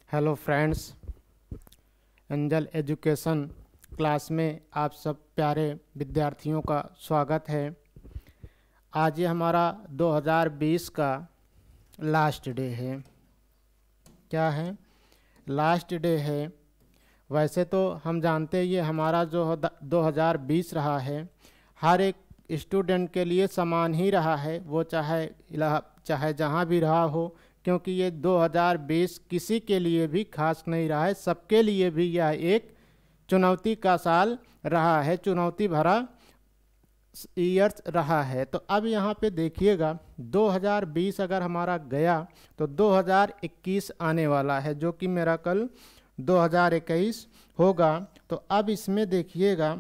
Hello friends, angel education class में आप सब प्यारे विद्यार्थियों का स्वागत है। आज ये हमारा 2020 का लास्ट डे है। क्या है? लास्ट डे है। वैसे तो हम जानते हैं ये हमारा जो 2020 रहा है हर एक स्टूडेंट के लिए समान ही रहा है, वो चाहे जहाँ भी रहा हो, क्योंकि ये 2020 किसी के लिए भी खास नहीं रहा है। सबके लिए भी यह एक चुनौती का साल रहा है, चुनौती भरा ईयर्स रहा है। तो अब यहाँ पे देखिएगा 2020 अगर हमारा गया तो 2021 आने वाला है, जो कि मेरा कल 2021 होगा। तो अब इसमें देखिएगा,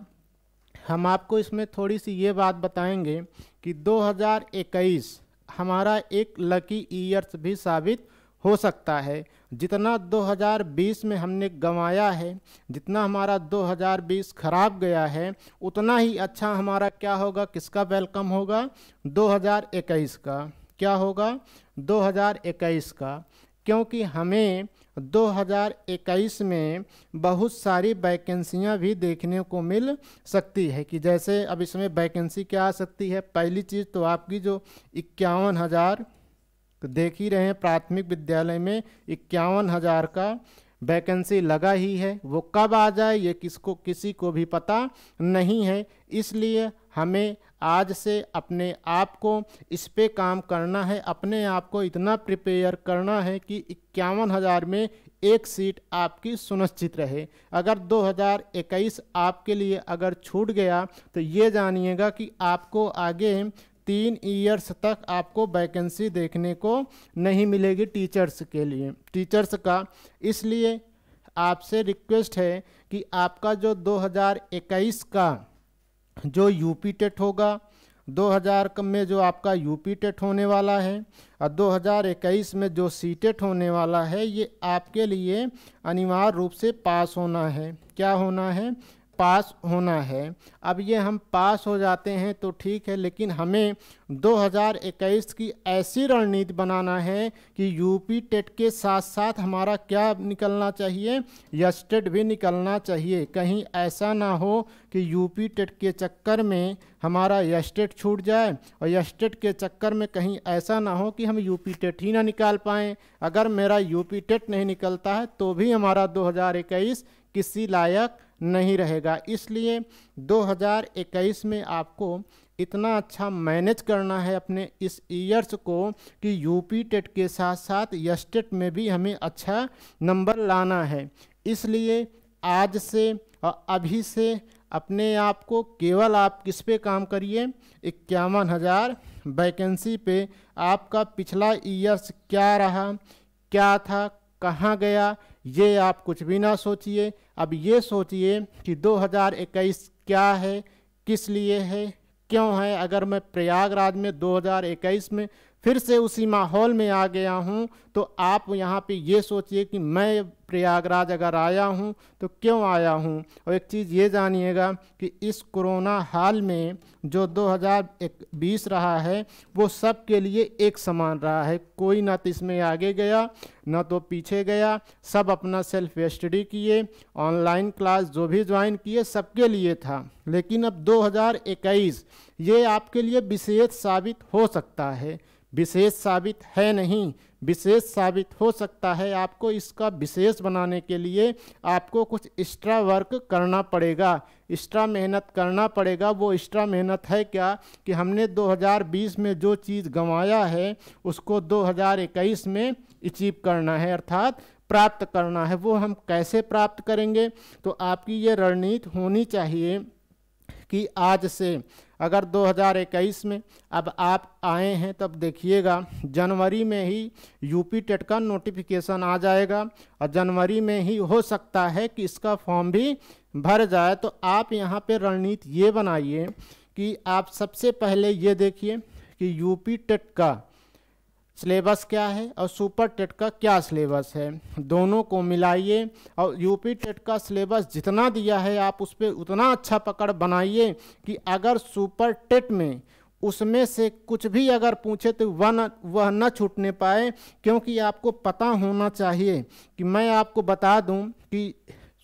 हम आपको इसमें थोड़ी सी ये बात बताएंगे कि 2021 हमारा एक लकी ईयर्स भी साबित हो सकता है। जितना 2020 में हमने गंवाया है, जितना हमारा 2020 खराब गया है, उतना ही अच्छा हमारा क्या होगा, किसका वेलकम होगा? 2021 का। क्या होगा? 2021 का। क्योंकि हमें 2021 में बहुत सारी वैकेंसियां भी देखने को मिल सकती है। कि जैसे अब इसमें वैकेंसी क्या आ सकती है? पहली चीज़ तो आपकी जो 51,000, तो देख ही रहे हैं प्राथमिक विद्यालय में 51,000 का वैकेंसी लगा ही है। वो कब आ जाए ये किसी को भी पता नहीं है। इसलिए हमें आज से अपने आप को इस पे काम करना है, अपने आप को इतना प्रिपेयर करना है कि 51,000 में एक सीट आपकी सुनिश्चित रहे। अगर 2021 आपके लिए अगर छूट गया तो ये जानिएगा कि आपको आगे 3 ईयर्स तक आपको वैकेंसी देखने को नहीं मिलेगी टीचर्स के लिए, टीचर्स का। इसलिए आपसे रिक्वेस्ट है कि आपका जो 2021 का जो यूपी टेट होगा, 2000 में जो आपका यूपी टेट होने वाला है और 2021 में जो सी टेट होने वाला है, ये आपके लिए अनिवार्य रूप से पास होना है। क्या होना है? पास होना है। अब ये हम पास हो जाते हैं तो ठीक है, लेकिन हमें 2021 की ऐसी रणनीति बनाना है कि यूपी टेट के साथ साथ हमारा क्या निकलना चाहिए? यस्टेट भी निकलना चाहिए। कहीं ऐसा ना हो कि यूपी टेट के चक्कर में हमारा यस्टेट छूट जाए और यस्टेट के चक्कर में कहीं ऐसा ना हो कि हम यूपी टेट ही ना निकाल पाएँ। अगर मेरा यूपी टेट नहीं निकलता है तो भी हमारा 2021 किसी लायक नहीं रहेगा। इसलिए 2021 में आपको इतना अच्छा मैनेज करना है अपने इस ईयर्स को कि यूपी टेट के साथ साथ यस्टेट में भी हमें अच्छा नंबर लाना है। इसलिए आज से और अभी से अपने आप को केवल आप किस पे काम करिए? 51,000 वैकेंसी पे। आपका पिछला ईयर्स क्या रहा, क्या था, कहाँ गया, ये आप कुछ भी ना सोचिए। अब ये सोचिए कि 2021 क्या है, किस लिए है, क्यों है। अगर मैं प्रयागराज में 2021 में फिर से उसी माहौल में आ गया हूँ, तो आप यहाँ पे ये सोचिए कि मैं प्रयागराज अगर आया हूँ तो क्यों आया हूँ। और एक चीज़ ये जानिएगा कि इस कोरोना हाल में जो 2020 रहा है वो सब के लिए एक समान रहा है। कोई ना तो इसमें आगे गया ना तो पीछे गया। सब अपना सेल्फ स्टडी किए, ऑनलाइन क्लास जो भी ज्वाइन किए, सबके लिए था। लेकिन अब 2021 ये आपके लिए विशेष साबित हो सकता है। विशेष साबित है नहीं, विशेष साबित हो सकता है। आपको इसका विशेष बनाने के लिए आपको कुछ एक्स्ट्रा वर्क करना पड़ेगा, एक्स्ट्रा मेहनत करना पड़ेगा। वो एक्स्ट्रा मेहनत है क्या कि हमने 2020 में जो चीज़ गंवाया है उसको 2021 में अचीव करना है, अर्थात प्राप्त करना है। वो हम कैसे प्राप्त करेंगे? तो आपकी ये रणनीति होनी चाहिए कि आज से अगर 2021 में अब आप आए हैं तब देखिएगा जनवरी में ही यूपी टेट का नोटिफिकेशन आ जाएगा और जनवरी में ही हो सकता है कि इसका फॉर्म भी भर जाए। तो आप यहाँ पे रणनीति ये बनाइए कि आप सबसे पहले ये देखिए कि यूपी टेट का सिलेबस क्या है और सुपर टेट का क्या सिलेबस है, दोनों को मिलाइए। और यूपी टेट का सिलेबस जितना दिया है आप उस पर उतना अच्छा पकड़ बनाइए कि अगर सुपर टेट में उसमें से कुछ भी अगर पूछे तो वह न छूटने पाए, क्योंकि आपको पता होना चाहिए कि मैं आपको बता दूं कि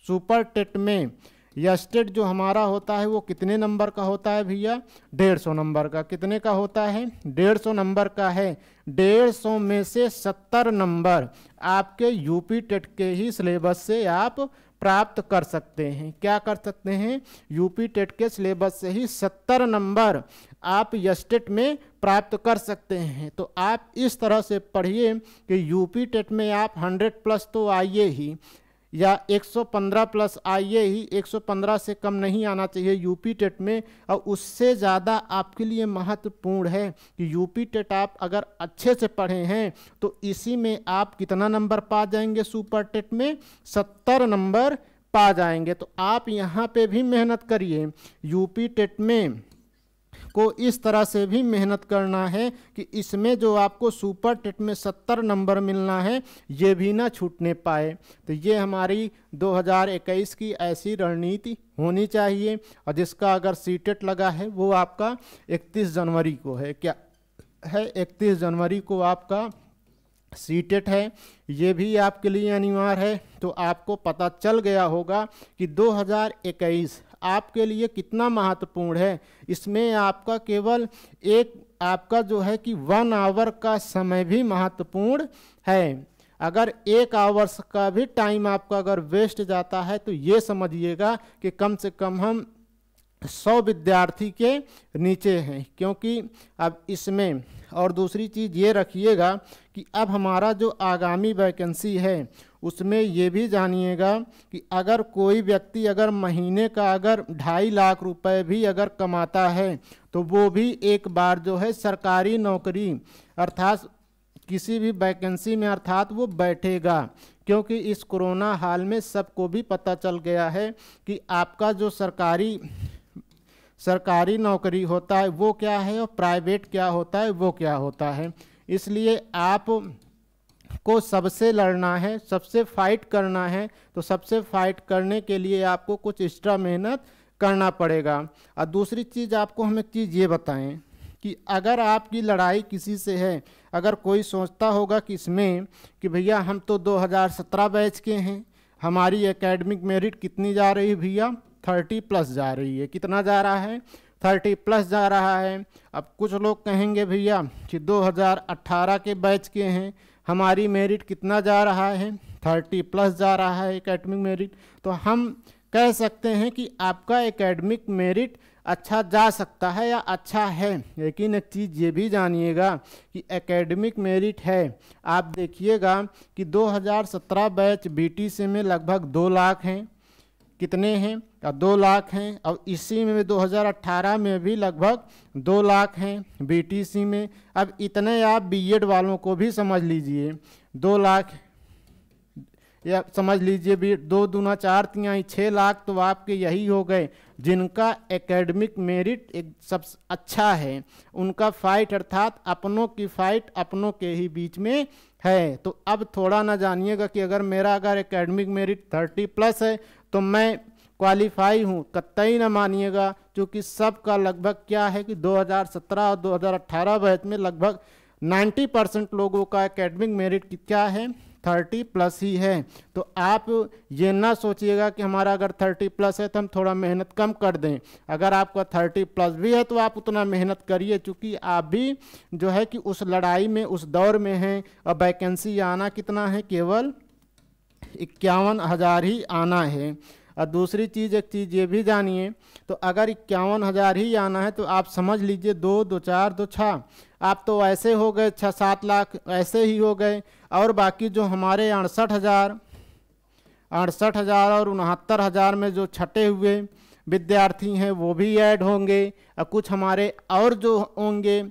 सुपर टेट में यस्टेट जो हमारा होता है वो कितने नंबर का होता है भैया? 150 नंबर का। कितने का होता है? 150 नंबर का है। 150 में से 70 नंबर आपके यूपी टेट के ही सिलेबस से आप प्राप्त कर सकते हैं। क्या कर सकते हैं? यूपी टेट के सिलेबस से ही 70 नंबर आप यस्टेट में प्राप्त कर सकते हैं। तो आप इस तरह से पढ़िए कि यूपी टेट में आप 100 प्लस तो आइए ही, या 115 प्लस आइए ही, 115 से कम नहीं आना चाहिए यूपी टेट में। और उससे ज़्यादा आपके लिए महत्वपूर्ण है कि यूपी टेट आप अगर अच्छे से पढ़े हैं तो इसी में आप कितना नंबर पा जाएंगे? सुपर टेट में 70 नंबर पा जाएंगे। तो आप यहाँ पे भी मेहनत करिए। यूपी टेट में को इस तरह से भी मेहनत करना है कि इसमें जो आपको सुपर टेट में 70 नंबर मिलना है ये भी ना छूटने पाए। तो ये हमारी 2021 की ऐसी रणनीति होनी चाहिए। और जिसका अगर सीटेट लगा है वो आपका 31 जनवरी को है। क्या है? 31 जनवरी को आपका सीटेट है। ये भी आपके लिए अनिवार्य है। तो आपको पता चल गया होगा कि 2021 आपके लिए कितना महत्वपूर्ण है। इसमें आपका केवल एक आपका जो है कि 1 आवर का समय भी महत्वपूर्ण है। अगर 1 आवर्स का भी टाइम आपका अगर वेस्ट जाता है तो ये समझिएगा कि कम से कम हम 100 विद्यार्थी के नीचे हैं। क्योंकि अब इसमें और दूसरी चीज़ ये रखिएगा कि अब हमारा जो आगामी वैकेंसी है उसमें ये भी जानिएगा कि अगर कोई व्यक्ति अगर महीने का अगर 2.5 लाख रुपए भी अगर कमाता है तो वो भी एक बार जो है सरकारी नौकरी अर्थात किसी भी वैकेंसी में अर्थात वो बैठेगा। क्योंकि इस कोरोना हाल में सबको भी पता चल गया है कि आपका जो सरकारी नौकरी होता है वो क्या है और प्राइवेट क्या होता है वो क्या होता है। इसलिए आप को सबसे लड़ना है, सबसे फाइट करना है। तो सबसे फाइट करने के लिए आपको कुछ एक्स्ट्रा मेहनत करना पड़ेगा। और दूसरी चीज़ आपको हम एक चीज़ ये बताएं कि अगर आपकी लड़ाई किसी से है, अगर कोई सोचता होगा कि इसमें कि भैया हम तो 2017 बैच के हैं, हमारी एकेडमिक मेरिट कितनी जा रही है भैया? 30 प्लस जा रही है। कितना जा रहा है? 30 प्लस जा रहा है। अब कुछ लोग कहेंगे भैया कि 2018 के बैच के हैं, हमारी मेरिट कितना जा रहा है? 30 प्लस जा रहा है एकेडमिक मेरिट। तो हम कह सकते हैं कि आपका एकेडमिक मेरिट अच्छा जा सकता है या अच्छा है। लेकिन एक चीज़ ये भी जानिएगा कि एकेडमिक मेरिट है, आप देखिएगा कि 2017 बैच बीटीसी में लगभग 2 लाख हैं। कितने हैं? 2 लाख हैं। और इसी में 2018 में भी लगभग 2 लाख हैं बीटीसी में। अब इतने आप बीएड वालों को भी समझ लीजिए, 2 लाख या समझ लीजिए भी 2 दूना 4 तिहाई 6 लाख तो आपके यही हो गए जिनका एकेडमिक मेरिट एक सब अच्छा है। उनका फाइट अर्थात अपनों की फाइट अपनों के ही बीच में है। तो अब थोड़ा ना जानिएगा कि अगर एकेडमिक मेरिट 30 प्लस है तो मैं क्वालिफाई हूँ, कतई ना मानिएगा। क्योंकि सबका लगभग क्या है कि 2017 और 2018 बैच में लगभग 90% लोगों का एकेडमिक मेरिट क्या है? 30 प्लस ही है। तो आप ये ना सोचिएगा कि हमारा अगर 30 प्लस है तो हम थोड़ा मेहनत कम कर दें। अगर आपका 30 प्लस भी है तो आप उतना मेहनत करिए, क्योंकि आप भी जो है कि उस लड़ाई में उस दौर में हैं। और वैकेंसी आना कितना है? केवल 51,000 ही आना है। और दूसरी चीज़ एक चीज़ ये भी जानिए, तो अगर 51,000 ही आना है तो आप समझ लीजिए 2 2 4 2 6 आप तो ऐसे हो गए 6-7 लाख ऐसे ही हो गए। और बाकी जो हमारे 68,000 और 69,000 में जो छटे हुए विद्यार्थी हैं वो भी ऐड होंगे। और कुछ हमारे और जो होंगे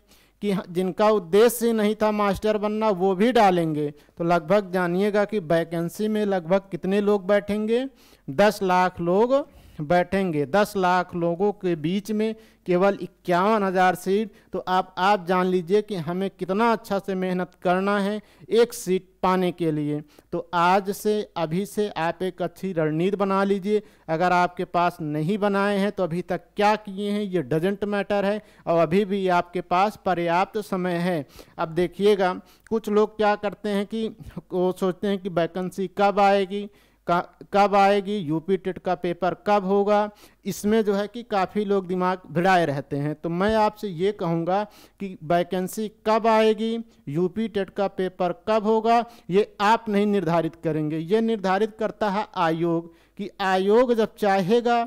कि जिनका उद्देश्य नहीं था मास्टर बनना वो भी डालेंगे। तो लगभग जानिएगा कि वैकेंसी में लगभग कितने लोग बैठेंगे? 10 लाख लोग बैठेंगे 10 लाख लोगों के बीच में केवल 51,000 सीट, तो आप जान लीजिए कि हमें कितना अच्छा से मेहनत करना है एक सीट पाने के लिए। तो आज से अभी से आप एक अच्छी रणनीति बना लीजिए। अगर आपके पास नहीं बनाए हैं तो अभी तक क्या किए हैं ये डजेंट मैटर है, और अभी भी आपके पास पर्याप्त समय है। अब देखिएगा, कुछ लोग क्या करते हैं कि वो सोचते हैं कि वैकेंसी कब आएगी, कब आएगी, यूपी टेट का पेपर कब होगा, इसमें जो है कि काफ़ी लोग दिमाग भिड़ाए रहते हैं। तो मैं आपसे ये कहूँगा कि वैकेंसी कब आएगी, यूपी टेट का पेपर कब होगा, ये आप नहीं निर्धारित करेंगे, ये निर्धारित करता है आयोग, कि आयोग जब चाहेगा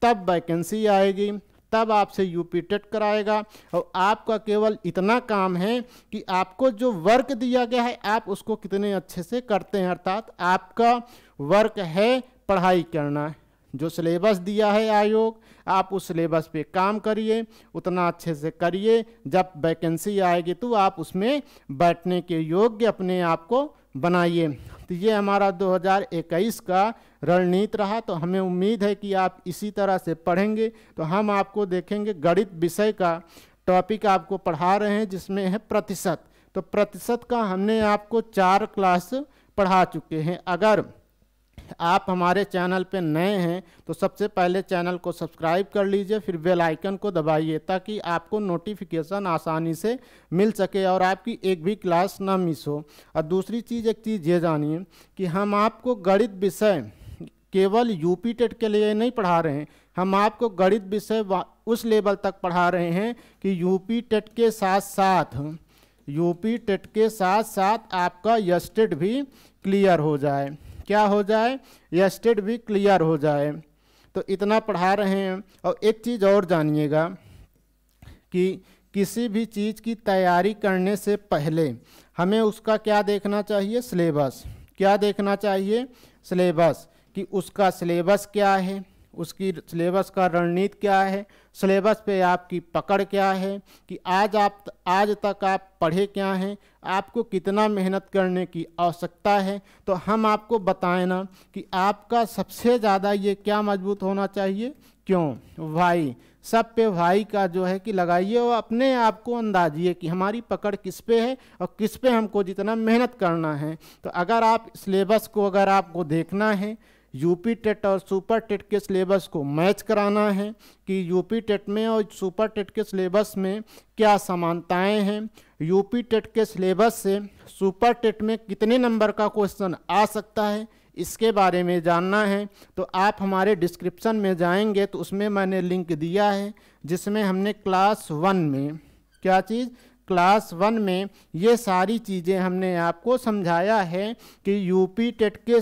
तब वैकेंसी आएगी, तब आपसे यूपी टेट कराएगा। और आपका केवल इतना काम है कि आपको जो वर्क दिया गया है आप उसको कितने अच्छे से करते हैं, अर्थात आपका वर्क है पढ़ाई करना। जो सिलेबस दिया है आयोग, आप उस सिलेबस पे काम करिए, उतना अच्छे से करिए, जब वैकेंसी आएगी तो आप उसमें बैठने के योग्य अपने आप को बनाइए। तो ये हमारा 2021 का रणनीति रहा। तो हमें उम्मीद है कि आप इसी तरह से पढ़ेंगे। तो हम आपको देखेंगे गणित विषय का टॉपिक आपको पढ़ा रहे हैं जिसमें है प्रतिशत। तो प्रतिशत का हमने आपको 4 क्लास पढ़ा चुके हैं। अगर आप हमारे चैनल पे नए हैं तो सबसे पहले चैनल को सब्सक्राइब कर लीजिए, फिर बेल आइकन को दबाइए ताकि आपको नोटिफिकेशन आसानी से मिल सके और आपकी एक भी क्लास ना मिस हो। और दूसरी चीज़, एक चीज़ ये जानिए कि हम आपको गणित विषय केवल यूपी टेट के लिए नहीं पढ़ा रहे हैं, हम आपको गणित विषय उस लेवल तक पढ़ा रहे हैं कि यूपी टेट के साथ साथ आपका यस्टेट भी क्लियर हो जाए। क्या हो जाए? यस्टेट भी क्लियर हो जाए। तो इतना पढ़ा रहे हैं। और एक चीज़ और जानिएगा कि किसी भी चीज़ की तैयारी करने से पहले हमें उसका क्या देखना चाहिए? सिलेबस। क्या देखना चाहिए? सिलेबस, कि उसका सिलेबस क्या है, उसकी सिलेबस का रणनीति क्या है, सिलेबस पे आपकी पकड़ क्या है, कि आज तक आप पढ़े क्या हैं, आपको कितना मेहनत करने की आवश्यकता है। तो हम आपको बताएं ना कि आपका सबसे ज़्यादा ये क्या मजबूत होना चाहिए। क्यों? वाई। सब पे वाई का जो है कि लगाइए और अपने आप को अंदाजिए कि हमारी पकड़ किस पे है और किस पे हमको जितना मेहनत करना है। तो अगर आप सिलेबस को अगर आपको देखना है, यूपी टेट और सुपर टेट के सिलेबस को मैच कराना है कि यूपी टेट में और सुपर टेट के सिलेबस में क्या समानताएं हैं, यूपी टेट के सिलेबस से सुपर टेट में कितने नंबर का क्वेश्चन आ सकता है, इसके बारे में जानना है। तो आप हमारे डिस्क्रिप्शन में जाएंगे तो उसमें मैंने लिंक दिया है जिसमें हमने क्लास 1 में क्या चीज़, क्लास 1 में ये सारी चीज़ें हमने आपको समझाया है कि यूपी टेट के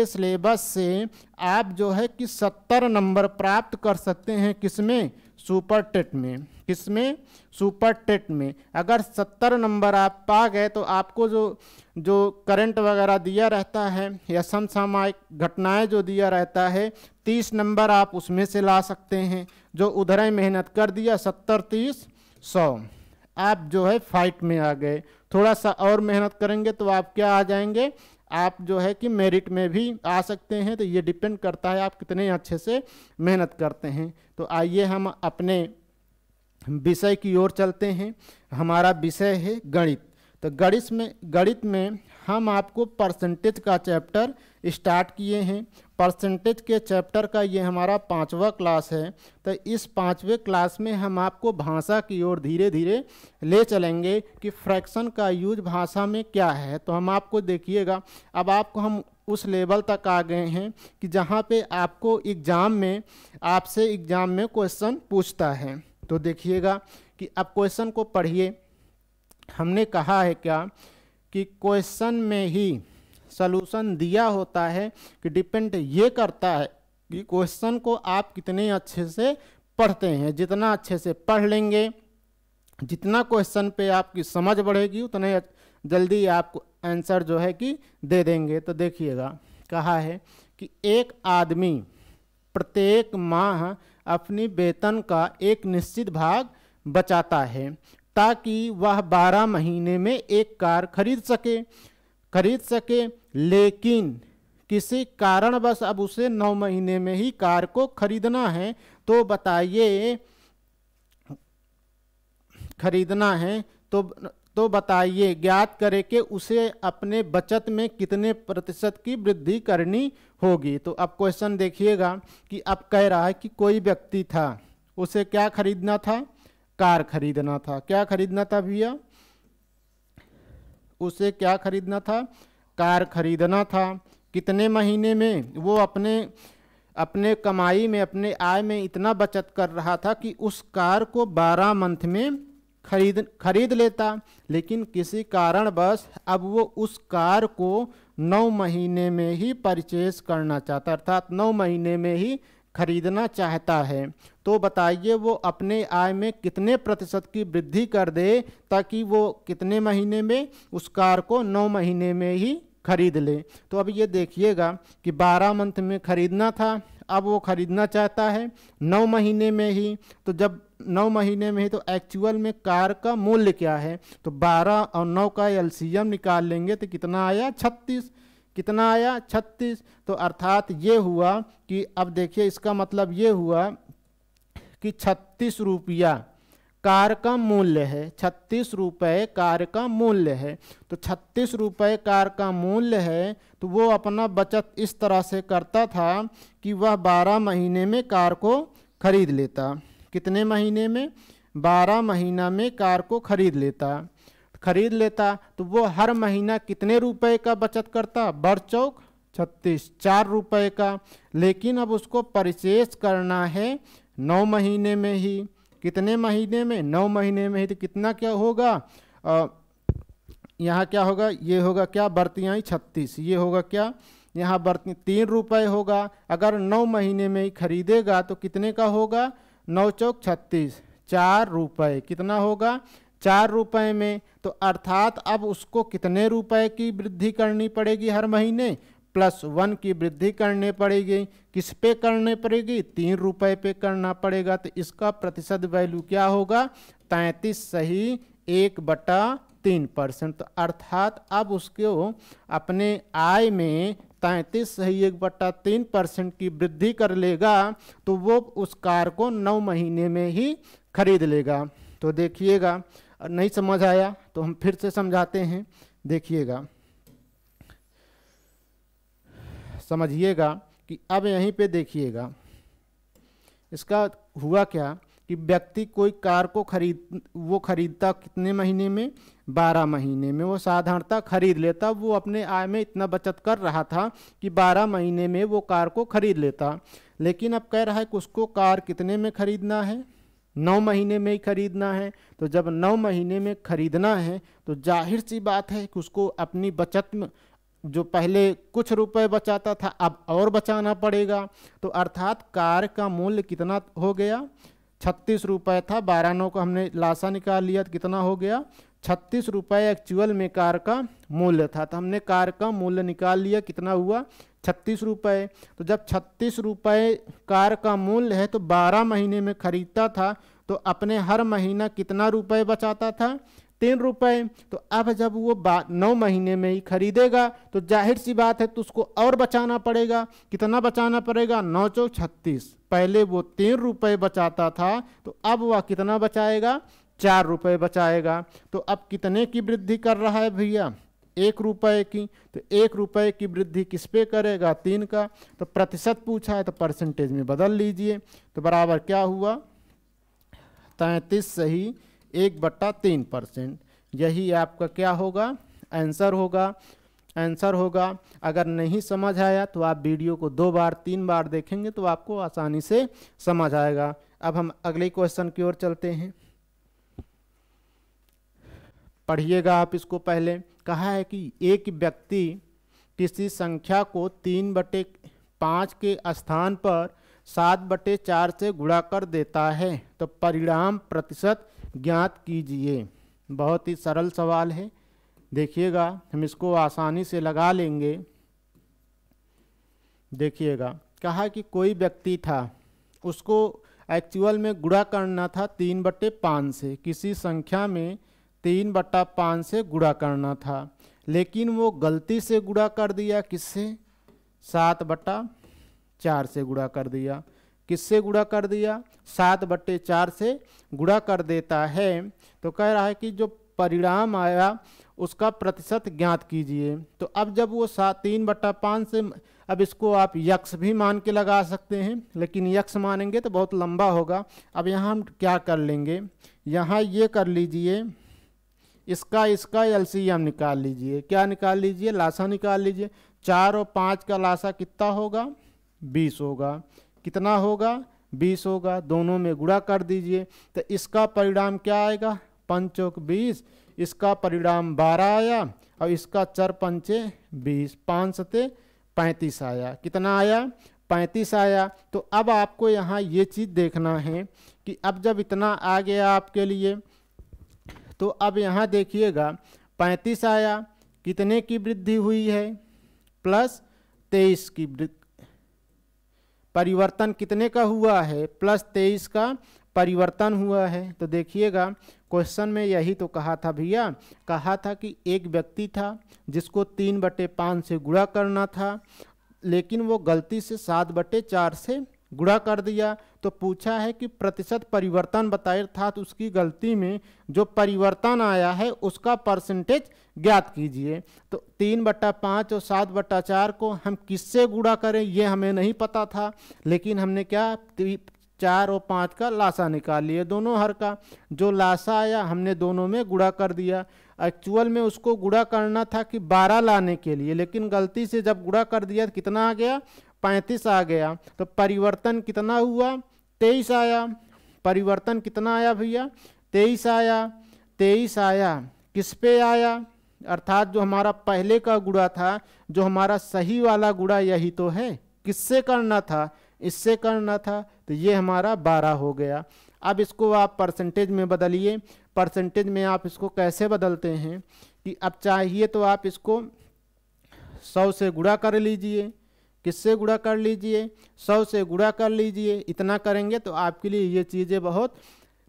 सिलेबस से आप जो है कि 70 नंबर प्राप्त कर सकते हैं। किसमें? सुपर टेट में। किसमें? सुपर टेट में। अगर 70 नंबर आप पा गए तो आपको जो करंट वगैरह दिया रहता है या समसामयिक घटनाएं जो दिया रहता है 30 नंबर आप उसमें से ला सकते हैं। जो उधर ही मेहनत कर दिया 70, 30, 100, आप जो है फाइट में आ गए। थोड़ा सा और मेहनत करेंगे तो आप क्या आ जाएंगे, आप जो है कि मेरिट में भी आ सकते हैं। तो ये डिपेंड करता है आप कितने अच्छे से मेहनत करते हैं। तो आइए हम अपने विषय की ओर चलते हैं। हमारा विषय है गणित। तो गणित में हम आपको परसेंटेज का चैप्टर स्टार्ट किए हैं। परसेंटेज के चैप्टर का ये हमारा 5वां क्लास है। तो इस 5वें क्लास में हम आपको भाषा की ओर धीरे धीरे ले चलेंगे कि फ्रैक्शन का यूज भाषा में क्या है। तो हम आपको देखिएगा, अब आपको हम उस लेवल तक आ गए हैं कि जहाँ पे आपको आपसे एग्ज़ाम में क्वेश्चन पूछता है। तो देखिएगा कि अब क्वेश्चन को पढ़िए। हमने कहा है क्या कि क्वेश्चन में ही सॉल्यूशन दिया होता है कि डिपेंड ये करता है कि क्वेश्चन को आप कितने अच्छे से पढ़ते हैं। जितना अच्छे से पढ़ लेंगे, जितना क्वेश्चन पे आपकी समझ बढ़ेगी, उतने जल्दी आपको आंसर जो है कि दे देंगे। तो देखिएगा, कहा है कि एक आदमी प्रत्येक माह अपनी वेतन का एक निश्चित भाग बचाता है ताकि वह 12 महीने में एक कार खरीद सके। लेकिन किसी कारणवश अब उसे 9 महीने में ही कार को खरीदना है, तो बताइए तो बताइए ज्ञात करें कि उसे अपने बचत में कितने प्रतिशत की वृद्धि करनी होगी। तो अब क्वेश्चन देखिएगा कि अब कह रहा है कि कोई व्यक्ति था, उसे क्या खरीदना था? कार खरीदना था। क्या खरीदना था भैया? उसे क्या खरीदना था? कार खरीदना था। कितने महीने में? वो अपने कमाई में, अपने आय में इतना बचत कर रहा था कि उस कार को 12 मंथ में खरीद लेता, लेकिन किसी कारणवश अब वो उस कार को 9 महीने में ही परचेज करना चाहता, अर्थात 9 महीने में ही खरीदना चाहता है। तो बताइए वो अपने आय में कितने प्रतिशत की वृद्धि कर दे ताकि वो कितने महीने में उस कार को 9 महीने में ही खरीद ले। तो अब ये देखिएगा कि 12 मंथ में खरीदना था, अब वो खरीदना चाहता है 9 महीने में ही। तो जब 9 महीने में ही तो एक्चुअल में कार का मूल्य क्या है? तो 12 और 9 का एलसीएम निकाल लेंगे तो कितना आया? 36। कितना आया? 36। तो अर्थात ये हुआ कि अब देखिए इसका मतलब ये हुआ कि 36 रुपया कार का मूल्य है। 36 रुपये कार का मूल्य है। तो 36 रुपये कार का मूल्य है, तो वो अपना बचत इस तरह से करता था कि वह 12 महीने में कार को खरीद लेता। कितने महीने में? 12 महीना में कार को खरीद लेता। तो वो हर महीना कितने रुपए का बचत करता? बढ़ चौक 36, 4 रुपये का। लेकिन अब उसको परचेज करना है 9 महीने में ही। कितने महीने में? 9 महीने में ही। तो कितना क्या होगा? यहाँ क्या होगा? ये होगा क्या? बढ़तियाँ 36। ये होगा क्या? यहाँ बढ़ती 3 रुपये होगा। अगर 9 महीने में ही खरीदेगा तो कितने का होगा? 9 चौक 36, 4 रुपये। कितना होगा? 4 रुपये में। तो अर्थात अब उसको कितने रुपए की वृद्धि करनी पड़ेगी हर महीने? +1 की वृद्धि करनी पड़ेगी। किस पे करनी पड़ेगी? 3 रुपये पे करना पड़ेगा। तो इसका प्रतिशत वैल्यू क्या होगा? 33 सही 1/3%। तो अर्थात अब उसको अपने आय में 33 सही 1/3% की वृद्धि कर लेगा, तो वो उस कार को 9 महीने में ही खरीद लेगा। तो देखिएगा, नहीं समझ आया तो हम फिर से समझाते हैं, देखिएगा, समझिएगा कि अब यहीं पे देखिएगा इसका हुआ क्या कि व्यक्ति कोई कार को खरीदता कितने महीने में? 12 महीने में। वो साधारणतः खरीद लेता। वो अपने आय में इतना बचत कर रहा था कि 12 महीने में वो कार को खरीद लेता। लेकिन अब कह रहा है कि उसको कार कितने में खरीदना है? 9 महीने में ही खरीदना है। तो जब 9 महीने में खरीदना है तो जाहिर सी बात है कि उसको अपनी बचत में जो पहले कुछ रुपए बचाता था अब और बचाना पड़ेगा। तो अर्थात कार का मूल्य कितना हो गया? 36 रुपये था। 12 9 का हमने लासा निकाल लिया तो कितना हो गया? 36 रुपये एक्चुअल में कार का मूल्य था। तो हमने कार का मूल्य निकाल लिया, कितना हुआ? 36 रुपये। तो जब 36 रुपये कार का मूल्य है तो 12 महीने में खरीदता था, तो अपने हर महीना कितना रुपए बचाता था? 3 रुपये। तो अब जब वो 9 महीने में ही खरीदेगा तो जाहिर सी बात है तो उसको और बचाना पड़ेगा। कितना बचाना पड़ेगा? 9 चौक 36। पहले वो 3 रुपये बचाता था, तो अब वह कितना बचाएगा? 4 रुपये बचाएगा। तो अब कितने की वृद्धि कर रहा है भैया? 1 रुपये की। तो 1 रुपये की वृद्धि किस पे करेगा? 3 का। तो प्रतिशत पूछा है तो परसेंटेज में बदल लीजिए। तो बराबर क्या हुआ? 33 सही 1/3%। यही आपका क्या होगा? आंसर होगा। अगर नहीं समझ आया तो आप वीडियो को 2 बार 3 बार देखेंगे तो आपको आसानी से समझ आएगा। अब हम अगले क्वेश्चन की ओर चलते हैं। पढ़िएगा आप इसको। पहले कहा है कि एक व्यक्ति किसी संख्या को 3/5 के स्थान पर 7/4 से गुणा कर देता है, तो परिणाम प्रतिशत ज्ञात कीजिए। बहुत ही सरल सवाल है, देखिएगा, हम इसको आसानी से लगा लेंगे। देखिएगा, कहा कि कोई व्यक्ति था, उसको एक्चुअल में गुणा करना था 3/5 से। किसी संख्या में 3/5 से गुणा करना था, लेकिन वो गलती से गुणा कर दिया। किससे? 7/4 से गुणा कर दिया। किससे गुणा कर दिया? 7/4 से गुणा कर देता है। तो कह रहा है कि जो परिणाम आया उसका प्रतिशत ज्ञात कीजिए। तो अब जब वो 3/5 से, अब इसको आप यक्स भी मान के लगा सकते हैं, लेकिन यक्स मानेंगे तो बहुत लंबा होगा। अब यहाँ हम क्या कर लेंगे, यहाँ ये कर लीजिए, इसका एलसीएम निकाल लीजिए। क्या निकाल लीजिए? लासा निकाल लीजिए। 4 और 5 का लासा कितना होगा? 20 होगा। कितना होगा? 20 होगा। दोनों में गुणा कर दीजिए तो इसका परिणाम क्या आएगा? 5 चौक 20, इसका परिणाम 12 आया और इसका 4 पंचे 20, 5 सते 35 आया। कितना आया? 35 आया। तो अब आपको यहाँ ये चीज़ देखना है कि अब जब इतना आ गया आपके लिए, तो अब यहाँ देखिएगा 35 आया, कितने की वृद्धि हुई है? +23 की परिवर्तन कितने का हुआ है? +23 का परिवर्तन हुआ है। तो देखिएगा क्वेश्चन में यही तो कहा था भैया, कहा था कि एक व्यक्ति था जिसको 3/5 से गुणा करना था, लेकिन वो गलती से 7/4 से गुणा कर दिया। तो पूछा है कि प्रतिशत परिवर्तन बताए, अर्थात उसकी गलती में जो परिवर्तन आया है उसका परसेंटेज ज्ञात कीजिए। तो 3/5 और 7/4 को हम किससे गुणा करें ये हमें नहीं पता था, लेकिन हमने क्या 4 और 5 का लासा निकाल लिए, दोनों हर का। जो लासा आया हमने दोनों में गुणा कर दिया। एक्चुअल में उसको गुणा करना था कि 12 लाने के लिए, लेकिन गलती से जब गुणा कर दिया तो कितना आ गया? 35 आ गया। तो परिवर्तन कितना हुआ? 23 आया। परिवर्तन कितना आया भैया? 23 आया। 23 आया। किस पे आया? अर्थात जो हमारा पहले का गुणा था, जो हमारा सही वाला गुणा यही तो है। किससे करना था? इससे करना था। तो ये हमारा 12 हो गया। अब इसको आप परसेंटेज में बदलिए। परसेंटेज में आप इसको कैसे बदलते हैं कि अब चाहिए तो आप इसको 100 से गुणा कर लीजिए। किससे गुणा कर लीजिए? 100 से गुणा कर लीजिए। इतना करेंगे तो आपके लिए ये चीज़ें बहुत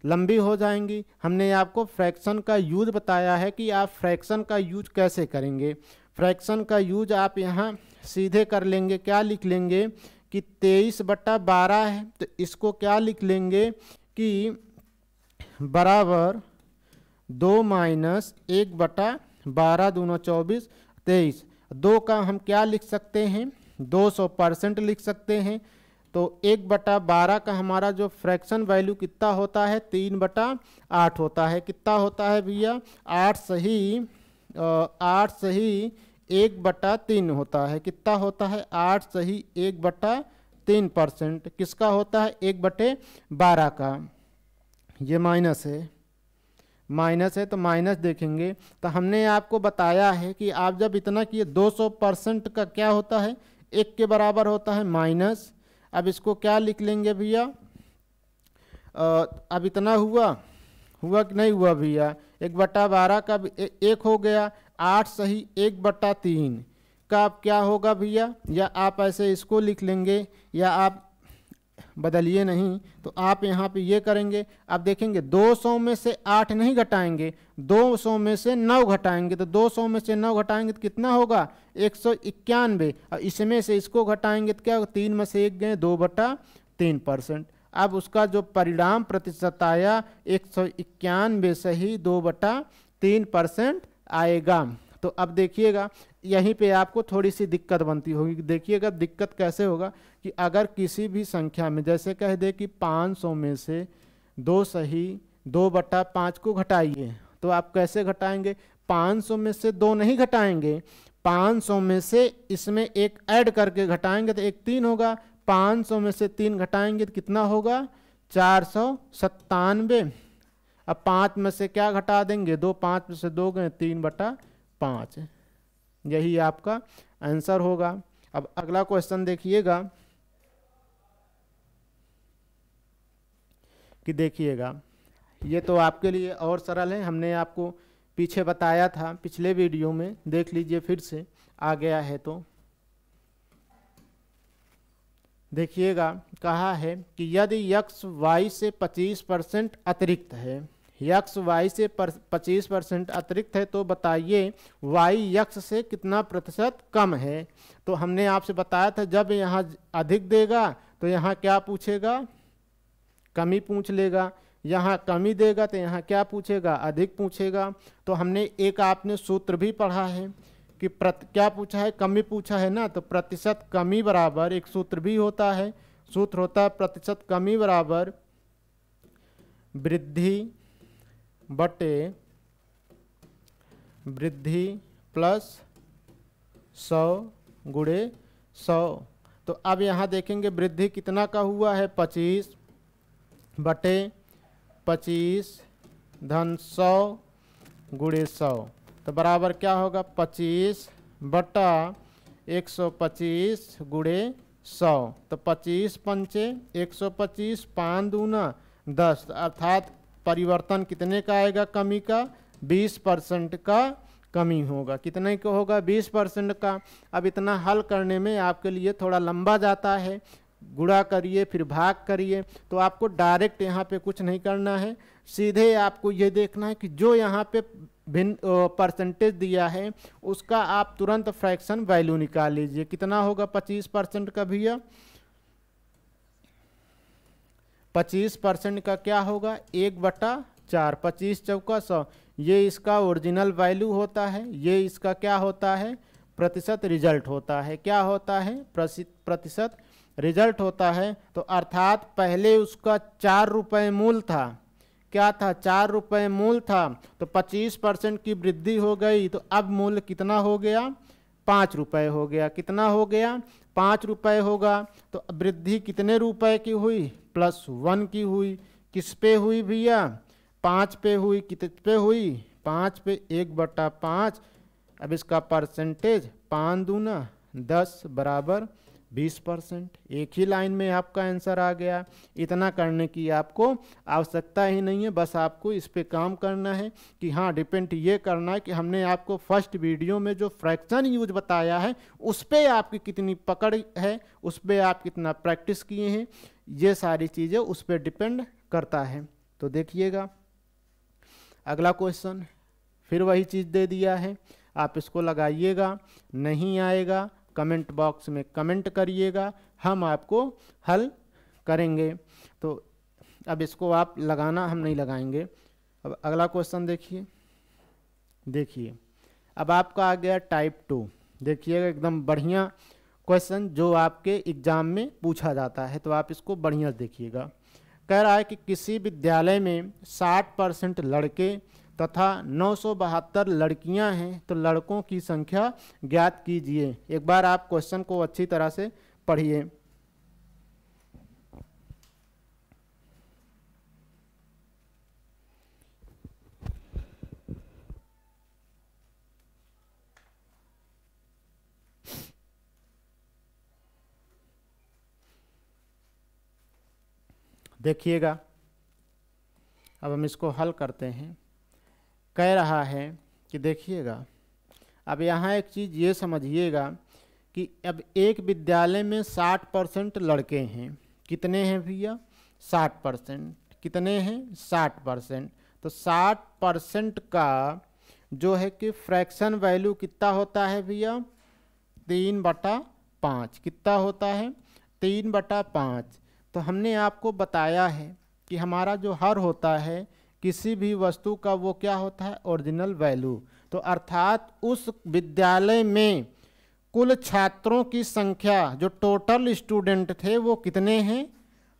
लंबी हो जाएंगी। हमने आपको फ्रैक्शन का यूज बताया है कि आप फ्रैक्शन का यूज कैसे करेंगे। फ्रैक्शन का यूज आप यहाँ सीधे कर लेंगे। क्या लिख लेंगे कि 23/12 है, तो इसको क्या लिख लेंगे कि बराबर 2 - 1/12, दूना 24, 23। 2 का हम क्या लिख सकते हैं? 200% लिख सकते हैं। तो 1/12 का हमारा जो फ्रैक्शन वैल्यू कितना होता है? 3/8 होता है। कितना होता है भैया? 8 सही 1/3 होता है। कितना होता है? 8 सही 1/3%। किसका होता है? 1/12 का। ये माइनस है, माइनस है तो माइनस देखेंगे। तो हमने आपको बताया है कि आप जब इतना किए 200% का क्या होता है? 1 के बराबर होता है माइनस। अब इसको क्या लिख लेंगे भैया? अब इतना हुआ कि नहीं हुआ भैया? 1/12 का 1 हो गया। 8 सही 1/3 का अब क्या होगा भैया? या आप ऐसे इसको लिख लेंगे, या आप बदलिए नहीं तो आप यहाँ पे ये करेंगे। अब देखेंगे 200 में से 8 नहीं घटाएंगे, 200 में से 9 घटाएंगे। तो 200 में से 9 घटाएंगे तो कितना होगा? 191। और इसमें से इसको घटाएंगे तो क्या होगा? 3 में से 1 गए, 2/3%। अब उसका जो परिणाम प्रतिशत आया 191 सही 2/3% आएगा। तो अब देखिएगा यहीं पे आपको थोड़ी सी दिक्कत बनती होगी। देखिएगा दिक्कत कैसे होगा कि अगर किसी भी संख्या में जैसे कह दे कि 500 में से 2 सही 2/5 को घटाइए, तो आप कैसे घटाएंगे? 500 में से 2 नहीं घटाएंगे, 500 में से इसमें एक ऐड करके घटाएंगे तो 1 3 होगा। 500 में से 3 घटाएंगे तो कितना होगा? 497। अब 5 में से क्या घटा देंगे? 2, 5 में से 2 गए, 3/5। यही आपका आंसर होगा। अब अगला क्वेश्चन देखिएगा कि देखिएगा ये तो आपके लिए और सरल है। हमने आपको पीछे बताया था पिछले वीडियो में, देख लीजिए फिर से आ गया है। तो देखिएगा कहा है कि यदि x y से 25% अतिरिक्त है, यक्स वाई से 25% अतिरिक्त है तो बताइए वाई यक्स से कितना प्रतिशत कम है। तो हमने आपसे बताया था जब यहाँ अधिक देगा तो यहाँ क्या पूछेगा, कमी पूछ लेगा, यहाँ कमी देगा तो यहाँ क्या पूछेगा, अधिक पूछेगा। तो हमने एक आपने सूत्र भी पढ़ा है कि क्या पूछा है, कमी पूछा है ना, तो प्रतिशत कमी बराबर एक सूत्र भी होता है, सूत्र होता है प्रतिशत कमी बराबर वृद्धि बटे वृद्धि प्लस 100 गुणे 100। तो अब यहाँ देखेंगे वृद्धि कितना का हुआ है, 25 बटे 25 धन 100 गुणे 100, तो बराबर क्या होगा 25 बटा 125 गुणे 100। तो 25 पंचे 125, 5 दूना 10, अर्थात परिवर्तन कितने का आएगा, कमी का 20% का कमी होगा। कितने का होगा, 20% का। अब इतना हल करने में आपके लिए थोड़ा लंबा जाता है, गुणा करिए फिर भाग करिए, तो आपको डायरेक्ट यहाँ पे कुछ नहीं करना है, सीधे आपको ये देखना है कि जो यहाँ पे भिन्न परसेंटेज दिया है उसका आप तुरंत फ्रैक्शन वैल्यू निकाल लीजिए। कितना होगा 25% का भैया, 25% का क्या होगा 1/4, 25 चौका 100, ये इसका ओरिजिनल वैल्यू होता है, ये इसका क्या होता है, प्रतिशत रिजल्ट होता है। क्या होता है, प्रतिशत रिजल्ट होता है। तो अर्थात पहले उसका 4 रुपये मूल था, क्या था 4 रुपये मूल था, तो 25% की वृद्धि हो गई, तो अब मूल्य कितना हो गया, 5 रुपये हो गया। कितना हो गया, 5 रुपये होगा। तो वृद्धि कितने रुपए की हुई, +1 की हुई। किस पे हुई भैया, 5 पे हुई। कितने पे हुई, 5 पे, 1/5। अब इसका परसेंटेज 5 दूना 10 बराबर 20%। एक ही लाइन में आपका आंसर आ गया। इतना करने की आपको आवश्यकता ही नहीं है, बस आपको इस पे काम करना है कि हाँ डिपेंड ये करना है कि हमने आपको फर्स्ट वीडियो में जो फ्रैक्शन यूज बताया है उस पे आपकी कितनी पकड़ है, उस पे आप कितना प्रैक्टिस किए हैं, ये सारी चीज़ें उस पर डिपेंड करता है। तो देखिएगा अगला क्वेश्चन, फिर वही चीज़ दे दिया है, आप इसको लगाइएगा, नहीं आएगा कमेंट बॉक्स में कमेंट करिएगा, हम आपको हल करेंगे। तो अब इसको आप लगाना, हम नहीं लगाएंगे। अब अगला क्वेश्चन देखिए, देखिए अब आपका आ गया टाइप 2। देखिएगा एकदम बढ़िया क्वेश्चन जो आपके एग्जाम में पूछा जाता है, तो आप इसको बढ़िया देखिएगा। कह रहा है कि किसी विद्यालय में 60% लड़के तथा 972 लड़कियां हैं, तो लड़कों की संख्या ज्ञात कीजिए। एक बार आप क्वेश्चन को अच्छी तरह से पढ़िए। देखिएगा अब हम इसको हल करते हैं। कह रहा है कि देखिएगा अब यहाँ एक चीज़ ये समझिएगा कि अब एक विद्यालय में 60% लड़के हैं। कितने हैं भैया, 60%। कितने हैं, 60%। तो 60% का जो है कि फ्रैक्शन वैल्यू कितना होता है भैया, 3/5। कितना होता है, 3/5। तो हमने आपको बताया है कि हमारा जो हर होता है किसी भी वस्तु का वो क्या होता है, ओरिजिनल वैल्यू। तो अर्थात उस विद्यालय में कुल छात्रों की संख्या जो टोटल स्टूडेंट थे वो कितने हैं,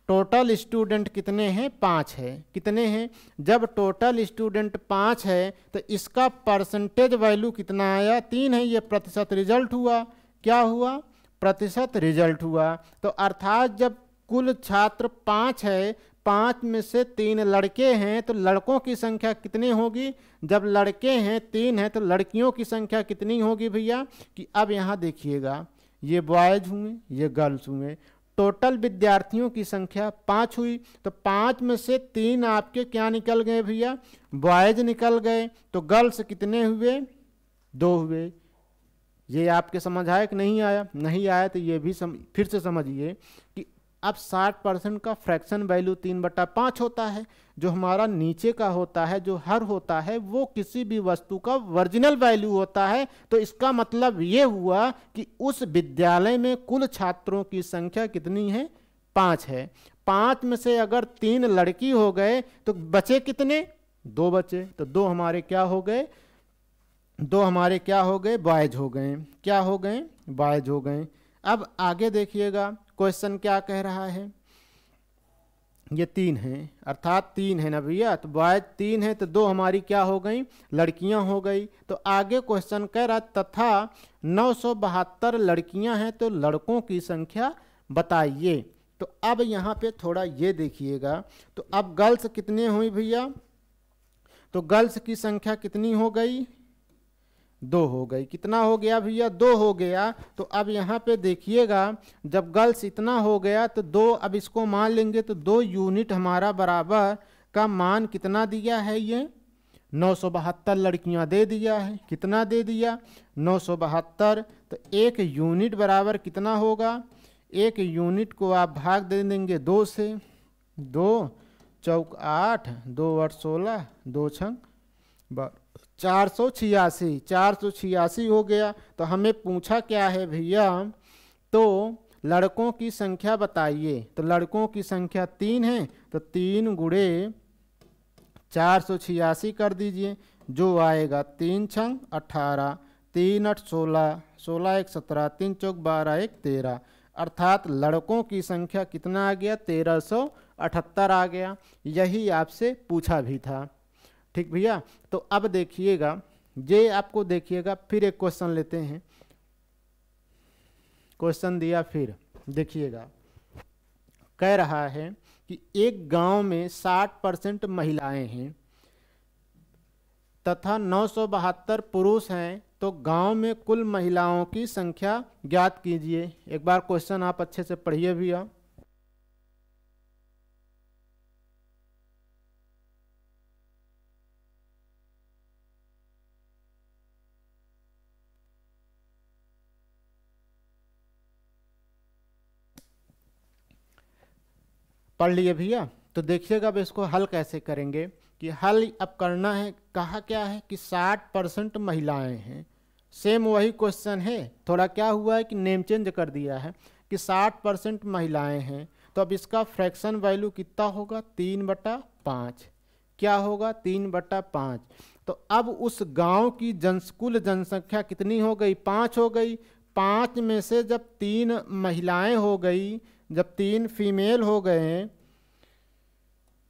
टोटल स्टूडेंट कितने हैं, 5 है। कितने हैं, जब टोटल स्टूडेंट 5 है तो इसका परसेंटेज वैल्यू कितना आया, 3 है। ये प्रतिशत रिजल्ट हुआ, क्या हुआ, प्रतिशत रिजल्ट हुआ। तो अर्थात जब कुल छात्र 5 है, 5 में से 3 लड़के हैं, तो लड़कों की संख्या कितनी होगी, जब लड़के हैं 3 हैं तो लड़कियों की संख्या कितनी होगी भैया, कि अब यहाँ देखिएगा ये बॉयज हुए, ये गर्ल्स हुए। टोटल विद्यार्थियों की संख्या 5 हुई, तो 5 में से 3 आपके क्या निकल गए भैया, बॉयज निकल गए। तो गर्ल्स कितने हुए, 2 हुए। ये आपके समझ आया कि नहीं आया, नहीं आया तो ये भी फिर से समझिए कि अब 60% का फ्रैक्शन वैल्यू 3/5 होता है। जो हमारा नीचे का होता है, जो हर होता है, वो किसी भी वस्तु का वर्जिनल वैल्यू होता है। तो इसका मतलब ये हुआ कि उस विद्यालय में कुल छात्रों की संख्या कितनी है? 5 है। 5 में से अगर 3 लड़की हो गए तो बचे कितने? 2 बचे। तो 2 हमारे क्या हो गए? 2 हमारे क्या हो गए? बॉयज हो गए। क्या हो गए? बॉयज हो गए। अब आगे देखिएगा क्वेश्चन क्या कह रहा है। ये 3 है, अर्थात 3 है ना भैया, तो बॉयज 3 है तो 2 हमारी क्या हो गई? लड़कियां हो गई। तो आगे क्वेश्चन कह रहा तथा 972 लड़कियां हैं तो लड़कों की संख्या बताइए। तो अब यहाँ पे थोड़ा ये देखिएगा, तो अब गर्ल्स कितने हुई भैया? तो गर्ल्स की संख्या कितनी हो गई? 2 हो गई। कितना हो गया भैया? 2 हो गया। तो अब यहाँ पे देखिएगा, जब गर्ल्स इतना हो गया तो 2, अब इसको मान लेंगे तो 2 यूनिट हमारा बराबर का मान कितना दिया है? ये 972 लड़कियां दे दिया है। कितना दे दिया? 972। तो 1 यूनिट बराबर कितना होगा? 1 यूनिट को आप भाग दे देंगे 2 से। 2 चौक 8, 2 8 16, 2 छंग 486। 486 हो गया। तो हमें पूछा क्या है भैया? तो लड़कों की संख्या बताइए। तो लड़कों की संख्या 3 है, तो 3 गुणे 486 कर दीजिए, जो आएगा 3 छंग 18, 3 8 16, 16 1 17, 3 चौक 12, 1 13। अर्थात लड़कों की संख्या कितना आ गया? 1378 आ गया। यही आपसे पूछा भी था। ठीक भैया। तो अब देखिएगा, ये आपको देखिएगा, फिर एक क्वेश्चन लेते हैं। क्वेश्चन दिया, फिर देखिएगा, कह रहा है कि एक गांव में 60% महिलाएं हैं तथा 972 पुरुष हैं, तो गांव में कुल महिलाओं की संख्या ज्ञात कीजिए। एक बार क्वेश्चन आप अच्छे से पढ़िए भैया। पढ़ लिए भैया? तो देखिएगा अब इसको हल कैसे करेंगे। कि हल अब करना है, कहा क्या है कि 60% महिलाएं हैं। सेम वही क्वेश्चन है, थोड़ा क्या हुआ है कि नेम चेंज कर दिया है कि 60% महिलाएं हैं। तो अब इसका फ्रैक्शन वैल्यू कितना होगा? 3/5। क्या होगा? 3/5। तो अब उस गांव की कुल जनसंख्या कितनी हो गई? 5 हो गई। 5 में से जब 3 महिलाएं हो गई, जब 3 फीमेल हो गए,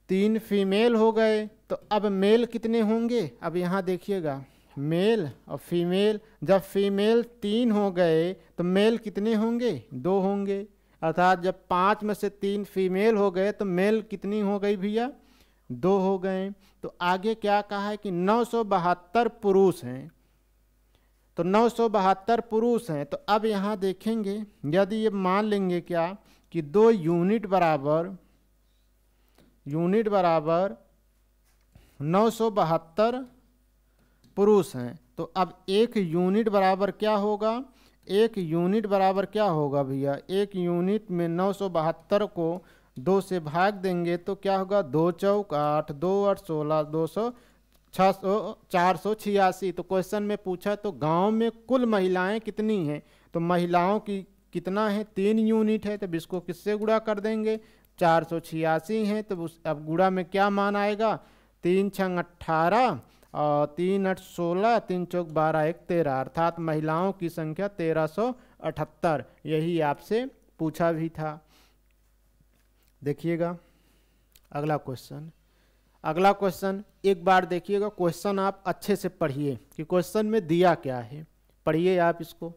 3 फीमेल हो गए, तो अब मेल कितने होंगे? अब यहाँ देखिएगा, मेल और फीमेल, जब फीमेल 3 हो गए तो मेल कितने होंगे? 2 होंगे। अर्थात जब 5 में से 3 फीमेल हो गए तो मेल कितनी हो गई भैया? 2 हो गए। तो आगे क्या कहा है कि 972 पुरुष हैं। तो 972 पुरुष हैं। तो अब यहाँ देखेंगे, यदि ये मान लेंगे क्या कि 2 यूनिट बराबर 972 पुरुष हैं, तो अब 1 यूनिट बराबर क्या होगा? 1 यूनिट बराबर क्या होगा भैया? 1 यूनिट में 972 को 2 से भाग देंगे तो क्या होगा? 2 चौक 8, 2 8 16, 200 486। तो क्वेश्चन में पूछा तो गांव में कुल महिलाएं कितनी हैं? तो महिलाओं की कितना है? 3 यूनिट है। तो इसको किससे गुणा कर देंगे? 486 है तो अब गुणा में क्या मान आएगा? 3 छंग 18 और 3 8 16, 3 चौक 12, 1 13। अर्थात महिलाओं की संख्या 1378। यही आपसे पूछा भी था। देखिएगा अगला क्वेश्चन। अगला क्वेश्चन एक बार देखिएगा, क्वेश्चन आप अच्छे से पढ़िए कि क्वेश्चन में दिया क्या है। पढ़िए आप इसको।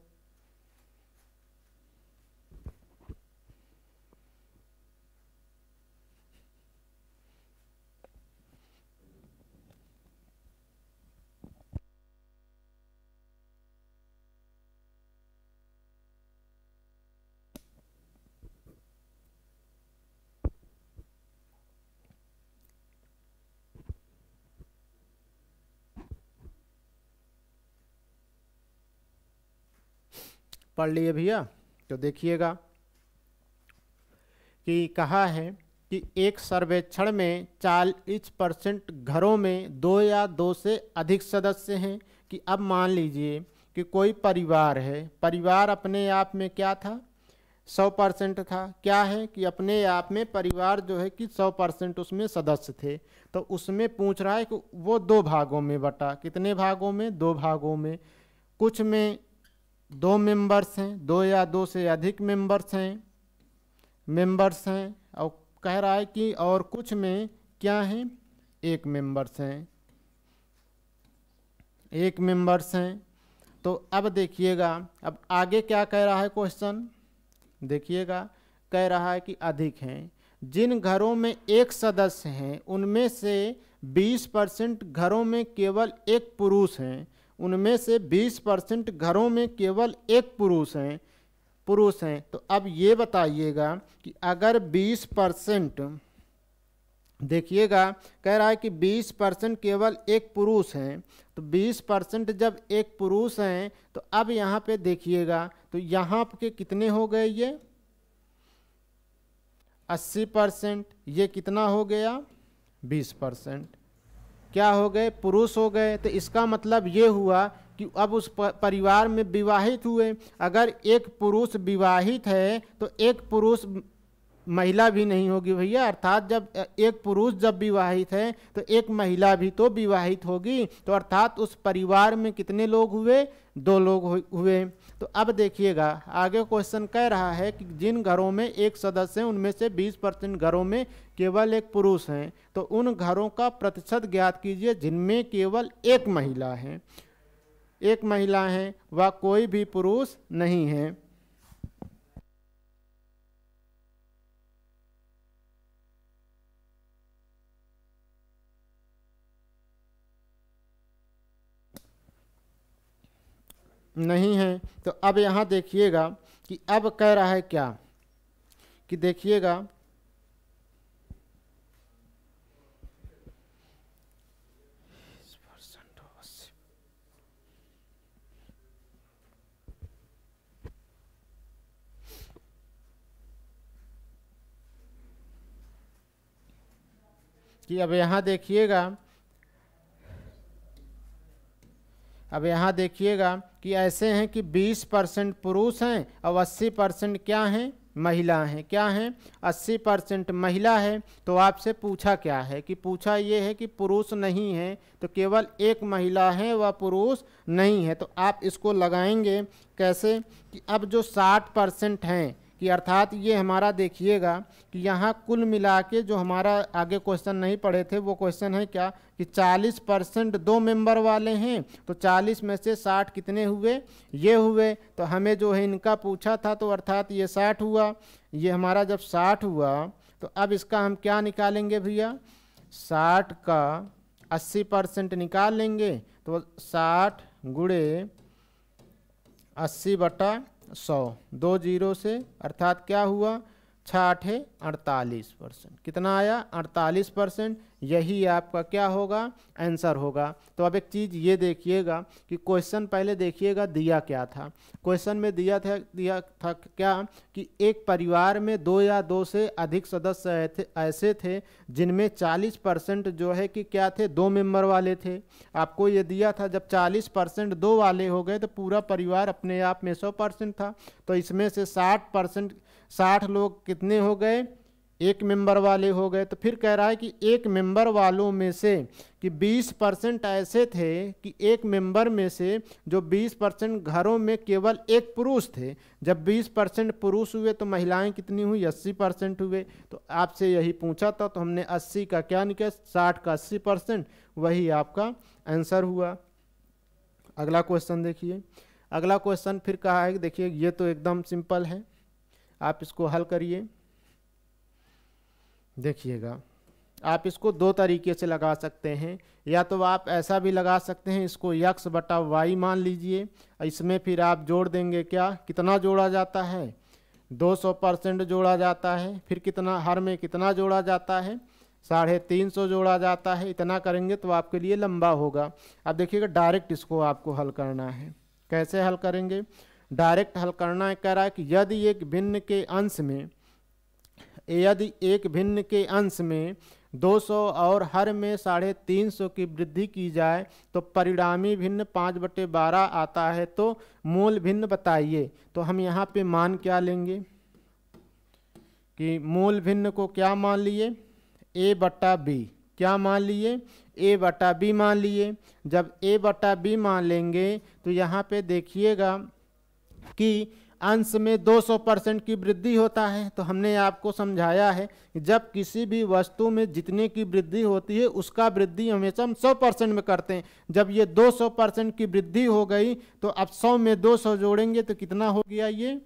पढ़ लिए भैया? तो देखिएगा कि कहा है कि एक सर्वेक्षण में 40% घरों में 2 या 2 से अधिक सदस्य हैं। कि अब मान लीजिए कि कोई परिवार है, परिवार अपने आप में क्या था, 100% था। क्या है कि अपने आप में परिवार जो है कि 100% उसमें सदस्य थे। तो उसमें पूछ रहा है कि वो 2 भागों में बटा, कितने भागों में, 2 भागों में। कुछ में 2 मेंबर्स हैं, 2 या 2 से अधिक मेंबर्स हैं, और कह रहा है कि और कुछ में क्या हैं, 1 मेंबर्स हैं, 1 मेंबर्स हैं। तो अब देखिएगा, अब आगे क्या कह रहा है क्वेश्चन, देखिएगा, कह रहा है कि अधिक हैं। जिन घरों में 1 सदस्य हैं उनमें से 20% घरों में केवल 1 पुरुष हैं, उनमें से 20% घरों में केवल 1 पुरुष हैं। तो अब ये बताइएगा कि अगर 20%, देखिएगा कह रहा है कि 20% केवल 1 पुरुष हैं, तो 20% जब 1 पुरुष हैं तो अब यहाँ पे देखिएगा तो यहाँ के कितने हो गए, ये 80%, ये कितना हो गया 20%, क्या हो गए, पुरुष हो गए। तो इसका मतलब ये हुआ कि अब उस परिवार में विवाहित हुए। अगर 1 पुरुष विवाहित है तो 1 पुरुष महिला भी नहीं होगी भैया, अर्थात जब 1 पुरुष जब विवाहित है तो 1 महिला भी तो विवाहित होगी। तो अर्थात उस परिवार में कितने लोग हुए, 2 लोग हुए। तो अब देखिएगा आगे क्वेश्चन कह रहा है कि जिन घरों में 1 सदस्य हैं उनमें से 20% घरों में केवल 1 पुरुष हैं। तो उन घरों का प्रतिशत ज्ञात कीजिए जिनमें केवल 1 महिला है, 1 महिला है व कोई भी पुरुष नहीं है। नहीं है। तो अब यहाँ देखिएगा कि अब कह रहा है क्या, कि देखिएगा कि अब यहाँ देखिएगा कि ऐसे हैं कि 20% पुरुष हैं और 80% क्या हैं, महिला हैं। क्या हैं, 80% महिला है। तो आपसे पूछा क्या है, कि पूछा ये है कि पुरुष नहीं है, तो केवल 1 महिला है व पुरुष नहीं है। तो आप इसको लगाएंगे कैसे, कि अब जो 60% हैं, कि अर्थात ये हमारा देखिएगा कि यहाँ कुल मिला के जो हमारा आगे क्वेश्चन नहीं पढ़े थे वो क्वेश्चन है क्या, कि 40% 2 मेंबर वाले हैं, तो 40 में से 60 कितने हुए, ये हुए। तो हमें जो है इनका पूछा था, तो अर्थात ये 60 हुआ। ये हमारा जब 60 हुआ तो अब इसका हम क्या निकालेंगे भैया, 60 का 80% निकाल लेंगे। तो 60 गुणे 80/100, 2 जीरो से, अर्थात क्या हुआ, 6 48%। कितना आया, 48%। यही आपका क्या होगा, आंसर होगा। तो अब एक चीज़ ये देखिएगा कि क्वेश्चन पहले देखिएगा दिया क्या था। क्वेश्चन में दिया था क्या, कि एक परिवार में 2 या 2 से अधिक सदस्य ऐसे थे जिनमें 40% जो है कि क्या थे, 2 मेंबर वाले थे। आपको ये दिया था जब 40% 2 वाले हो गए तो पूरा परिवार अपने आप में 100% था। तो इसमें से 60 लोग कितने हो गए, 1 मेंबर वाले हो गए। तो फिर कह रहा है कि 1 मेंबर वालों में से कि 20% ऐसे थे कि 1 मेंबर में से जो 20% घरों में केवल 1 पुरुष थे। जब 20% पुरुष हुए तो महिलाएं कितनी हुई, 80% हुए। तो आपसे यही पूछा था, तो हमने 80 का क्या निकाला, 60 का 80%, वही आपका आंसर हुआ। अगला क्वेश्चन देखिए। अगला क्वेश्चन फिर कहा है कि देखिए ये तो एकदम सिंपल है, आप इसको हल करिए। देखिएगा आप इसको 2 तरीके से लगा सकते हैं, या तो आप ऐसा भी लगा सकते हैं, इसको x/y मान लीजिए। इसमें फिर आप जोड़ देंगे, क्या कितना जोड़ा जाता है, 200% जोड़ा जाता है। फिर कितना, हर में कितना जोड़ा जाता है, 350 जोड़ा जाता है। इतना करेंगे तो आपके लिए लंबा होगा। अब देखिएगा डायरेक्ट इसको आपको हल करना है। कैसे हल करेंगे, डायरेक्ट हल करना है। कह रहा है कि यदि एक भिन्न के अंश में यदि एक भिन्न के अंश में 200 और हर में 350 की वृद्धि की जाए तो परिणामी भिन्न 5/12 आता है, तो मूल भिन्न बताइए। तो हम यहाँ पे मान क्या लेंगे कि मूल भिन्न को क्या मान लिए, a/b। क्या मान लिए, a/b मान लिए। जब a/b मान लेंगे तो यहाँ पे देखिएगा कि अंश में 200% की वृद्धि होता है। तो हमने आपको समझाया है कि जब किसी भी वस्तु में जितने की वृद्धि होती है उसका वृद्धि हमेशा हम 100% में करते हैं। जब ये 200% की वृद्धि हो गई तो अब 100 में 200 जोड़ेंगे तो कितना हो गया, ये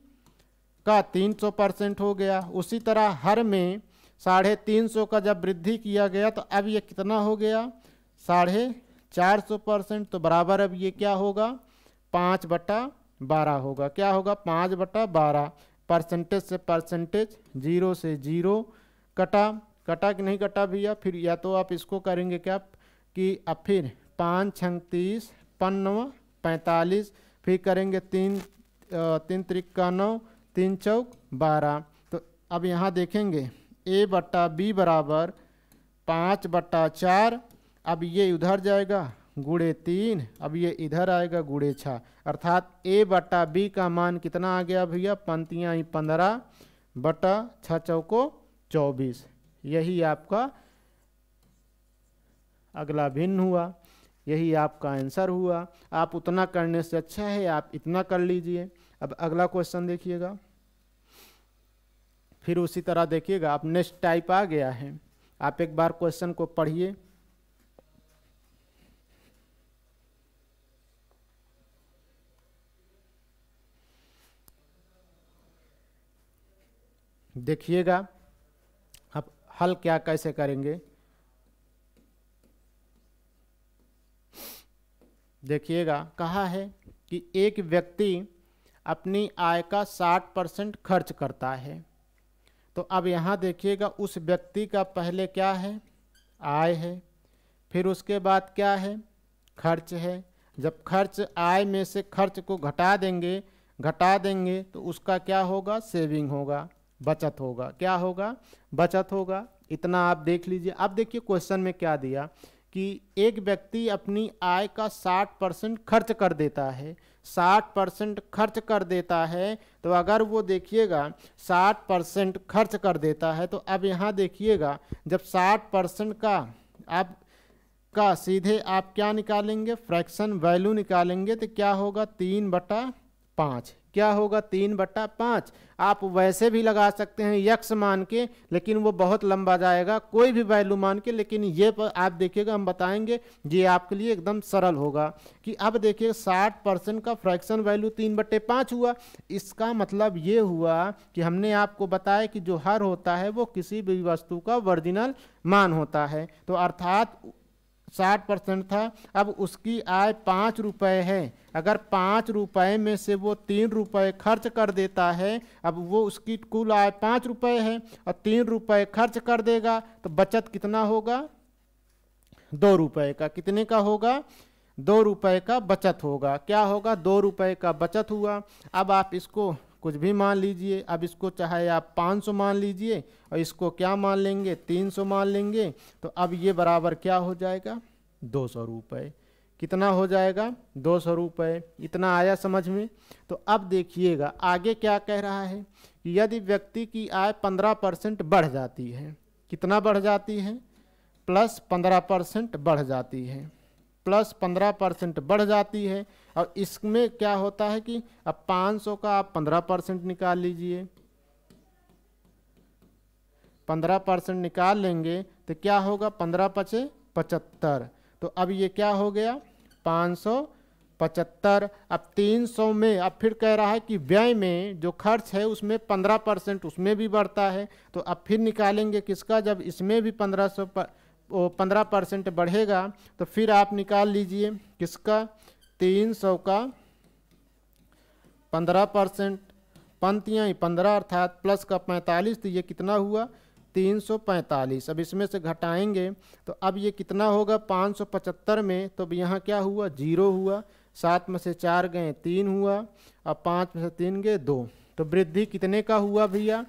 का 300% हो गया। उसी तरह हर में 350 का जब वृद्धि किया गया तो अब ये कितना हो गया, 450%। तो बराबर अब ये क्या होगा, 5/12 होगा। क्या होगा, 5/12। परसेंटेज से परसेंटेज, 0 से 0 कटा कि नहीं कटा भैया। फिर या तो आप इसको करेंगे क्या कि अब फिर 5 छंग 30, 5 45, फिर करेंगे 3 3 का 9, 3 चौक 12। तो अब यहाँ देखेंगे a/b बराबर 5/4। अब ये उधर जाएगा गुणे 3, अब ये इधर आएगा गुणे 6, अर्थात a/b का मान कितना आ गया भैया, पंक्तियाँ 15/6 चौको 24। यही आपका अगला भिन्न हुआ, यही आपका आंसर हुआ। आप उतना करने से अच्छा है आप इतना कर लीजिए। अब अगला क्वेश्चन देखिएगा, फिर उसी तरह देखिएगा। अब नेक्स्ट टाइप आ गया है, आप एक बार क्वेश्चन को पढ़िए। देखिएगा अब हल क्या कैसे करेंगे। देखिएगा कहा है कि एक व्यक्ति अपनी आय का 60% खर्च करता है। तो अब यहाँ देखिएगा उस व्यक्ति का पहले क्या है, आय है, फिर उसके बाद क्या है, खर्च है। जब खर्च आय में से खर्च को घटा देंगे तो उसका क्या होगा, सेविंग होगा, बचत होगा। क्या होगा, बचत होगा। इतना आप देख लीजिए। अब देखिए क्वेश्चन में क्या दिया कि एक व्यक्ति अपनी आय का 60% खर्च कर देता है। 60% खर्च कर देता है तो अगर वो देखिएगा 60% खर्च कर देता है तो अब यहाँ देखिएगा जब 60% का सीधे आप क्या निकालेंगे, फ्रैक्शन वैल्यू निकालेंगे तो क्या होगा, 3/5। क्या होगा, 3/5। आप वैसे भी लगा सकते हैं यक्स मान के, लेकिन वो बहुत लंबा जाएगा, कोई भी वैल्यू मान के। लेकिन ये पर आप देखिएगा हम बताएंगे, ये आपके लिए एकदम सरल होगा कि अब देखिए 60% का फ्रैक्शन वैल्यू 3/5 हुआ। इसका मतलब ये हुआ कि हमने आपको बताया कि जो हर होता है वो किसी भी वस्तु का ओरिजिनल मान होता है। तो अर्थात 60% था, अब उसकी आय 5 रुपये है। अगर 5 रुपये में से वो 3 रुपये खर्च कर देता है, अब वो उसकी कुल आय 5 रुपये है और 3 रुपये खर्च कर देगा तो बचत कितना होगा, 2 रुपये का। कितने का होगा, 2 रुपये का बचत होगा। क्या होगा, 2 रुपये का बचत हुआ। अब आप इसको कुछ भी मान लीजिए, अब इसको चाहे आप 500 मान लीजिए और इसको क्या मान लेंगे, 300 मान लेंगे। तो अब ये बराबर क्या हो जाएगा, 200 रुपये। कितना हो जाएगा, 200 रुपये। इतना आया समझ में। तो अब देखिएगा आगे क्या कह रहा है कि यदि व्यक्ति की आय 15% बढ़ जाती है, कितना बढ़ जाती है, +15% बढ़ जाती है, +15% बढ़ जाती है। और इसमें क्या होता है कि अब 500 का आप 15% निकाल लीजिए, 15% निकाल लेंगे तो क्या होगा, 15×5 = 75। तो अब ये क्या हो गया, 575। अब 300 में अब फिर कह रहा है कि व्यय में जो खर्च है उसमें 15% उसमें भी बढ़ता है। तो अब फिर निकालेंगे किसका, जब इसमें भी 15% बढ़ेगा तो फिर आप निकाल लीजिए किसका, 300 का 15%, पंक्तियाँ 15 अर्थात प्लस का 45, तो ये कितना हुआ, 345। अब इसमें से घटाएंगे तो अब ये कितना होगा, 575 में तो अब यहाँ क्या हुआ, 0 हुआ। 7 में से 4 गए 3 हुआ और 5 में से 3 गए 2। तो वृद्धि कितने का हुआ भैया,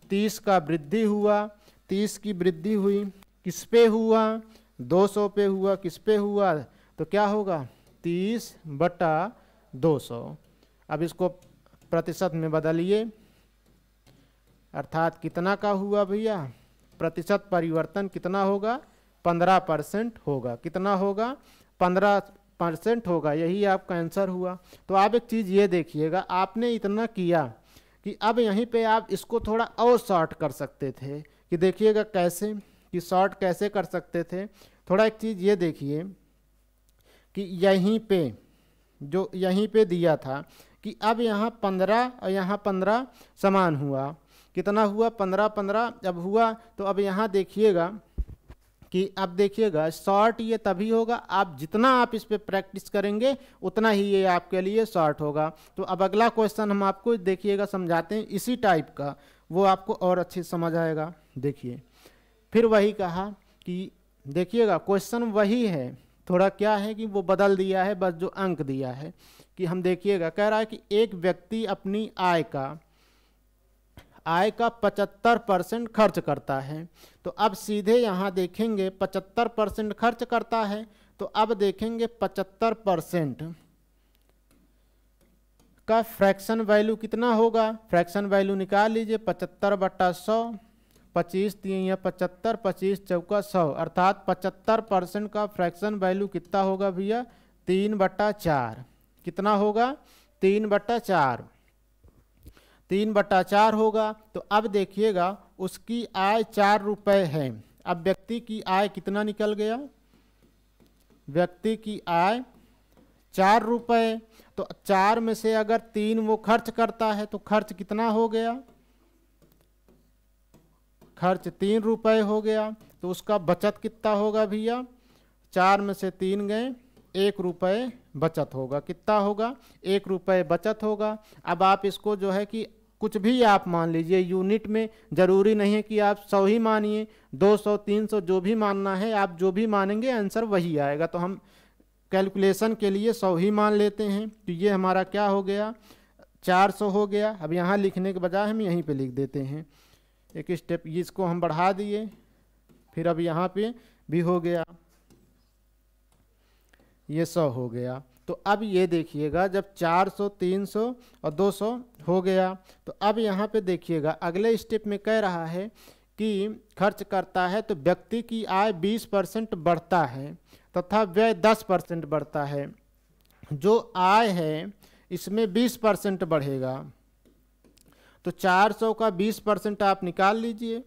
30 का वृद्धि हुआ, 30 की वृद्धि हुई, किस पे हुआ? 200 पे हुआ। किस पे हुआ? तो क्या होगा? 30/200। अब इसको प्रतिशत में बदलिए, अर्थात कितना का हुआ भैया? प्रतिशत परिवर्तन कितना होगा? 15% होगा। कितना होगा? 15% होगा। यही आपका आंसर हुआ। तो आप एक चीज़ ये देखिएगा, आपने इतना किया कि अब यहीं पे आप इसको थोड़ा और शॉर्ट कर सकते थे। कि देखिएगा कैसे, कि शॉर्ट कैसे कर सकते थे। थोड़ा एक चीज़ ये देखिए कि यहीं पे जो यहीं पे दिया था कि अब यहाँ 15 और यहाँ 15 समान हुआ। कितना हुआ? 15 जब हुआ तो अब यहाँ देखिएगा कि अब देखिएगा शॉर्ट ये तभी होगा, आप जितना आप इस पे प्रैक्टिस करेंगे उतना ही ये आपके लिए शॉर्ट होगा। तो अब अगला क्वेश्चन हम आपको देखिएगा समझाते हैं इसी टाइप का, वो आपको और अच्छी समझ आएगा। देखिए फिर वही कहा कि देखिएगा क्वेश्चन वही है, थोड़ा क्या है कि वो बदल दिया है, बस जो अंक दिया है कि हम देखिएगा कह रहा है कि एक व्यक्ति अपनी आय का 75% खर्च करता है। तो अब सीधे यहाँ देखेंगे 75% खर्च करता है, तो अब देखेंगे 75% का फ्रैक्शन वैल्यू कितना होगा? फ्रैक्शन वैल्यू निकाल लीजिए, 75/100, 25 3 75, 25 चौका 100, अर्थात 75% का फ्रैक्शन वैल्यू कितना होगा भैया? 3/4। कितना होगा? 3/4। 3/4 होगा। तो अब देखिएगा उसकी आय 4 रुपये है। अब व्यक्ति की आय कितना निकल गया? व्यक्ति की आय 4 रुपये। तो 4 में से अगर 3 वो खर्च करता है तो खर्च कितना हो गया? खर्च 3 रुपये हो गया। तो उसका बचत कितना होगा भैया? 4 में से 3 गए, 1 रुपये बचत होगा। कितना होगा? 1 रुपये बचत होगा। अब आप इसको जो है कि कुछ भी आप मान लीजिए, यूनिट में ज़रूरी नहीं है कि आप 100 ही मानिए, 200 300 जो भी मानना है, आप जो भी मानेंगे आंसर वही आएगा। तो हम कैलकुलेशन के लिए 100 ही मान लेते हैं। तो ये हमारा क्या हो गया? 400 हो गया। अब यहाँ लिखने के बजाय हम यहीं पे लिख देते हैं, एक स्टेप इसको हम बढ़ा दिए, फिर अब यहाँ पे भी हो गया, ये 100 हो गया। तो अब ये देखिएगा जब 400 300 और 200 हो गया, तो अब यहाँ पे देखिएगा अगले स्टेप में कह रहा है कि खर्च करता है तो व्यक्ति की आय 20% बढ़ता है तथा व्यय 10% बढ़ता है। जो आय है इसमें 20% बढ़ेगा। तो 400 का 20% आप निकाल लीजिए,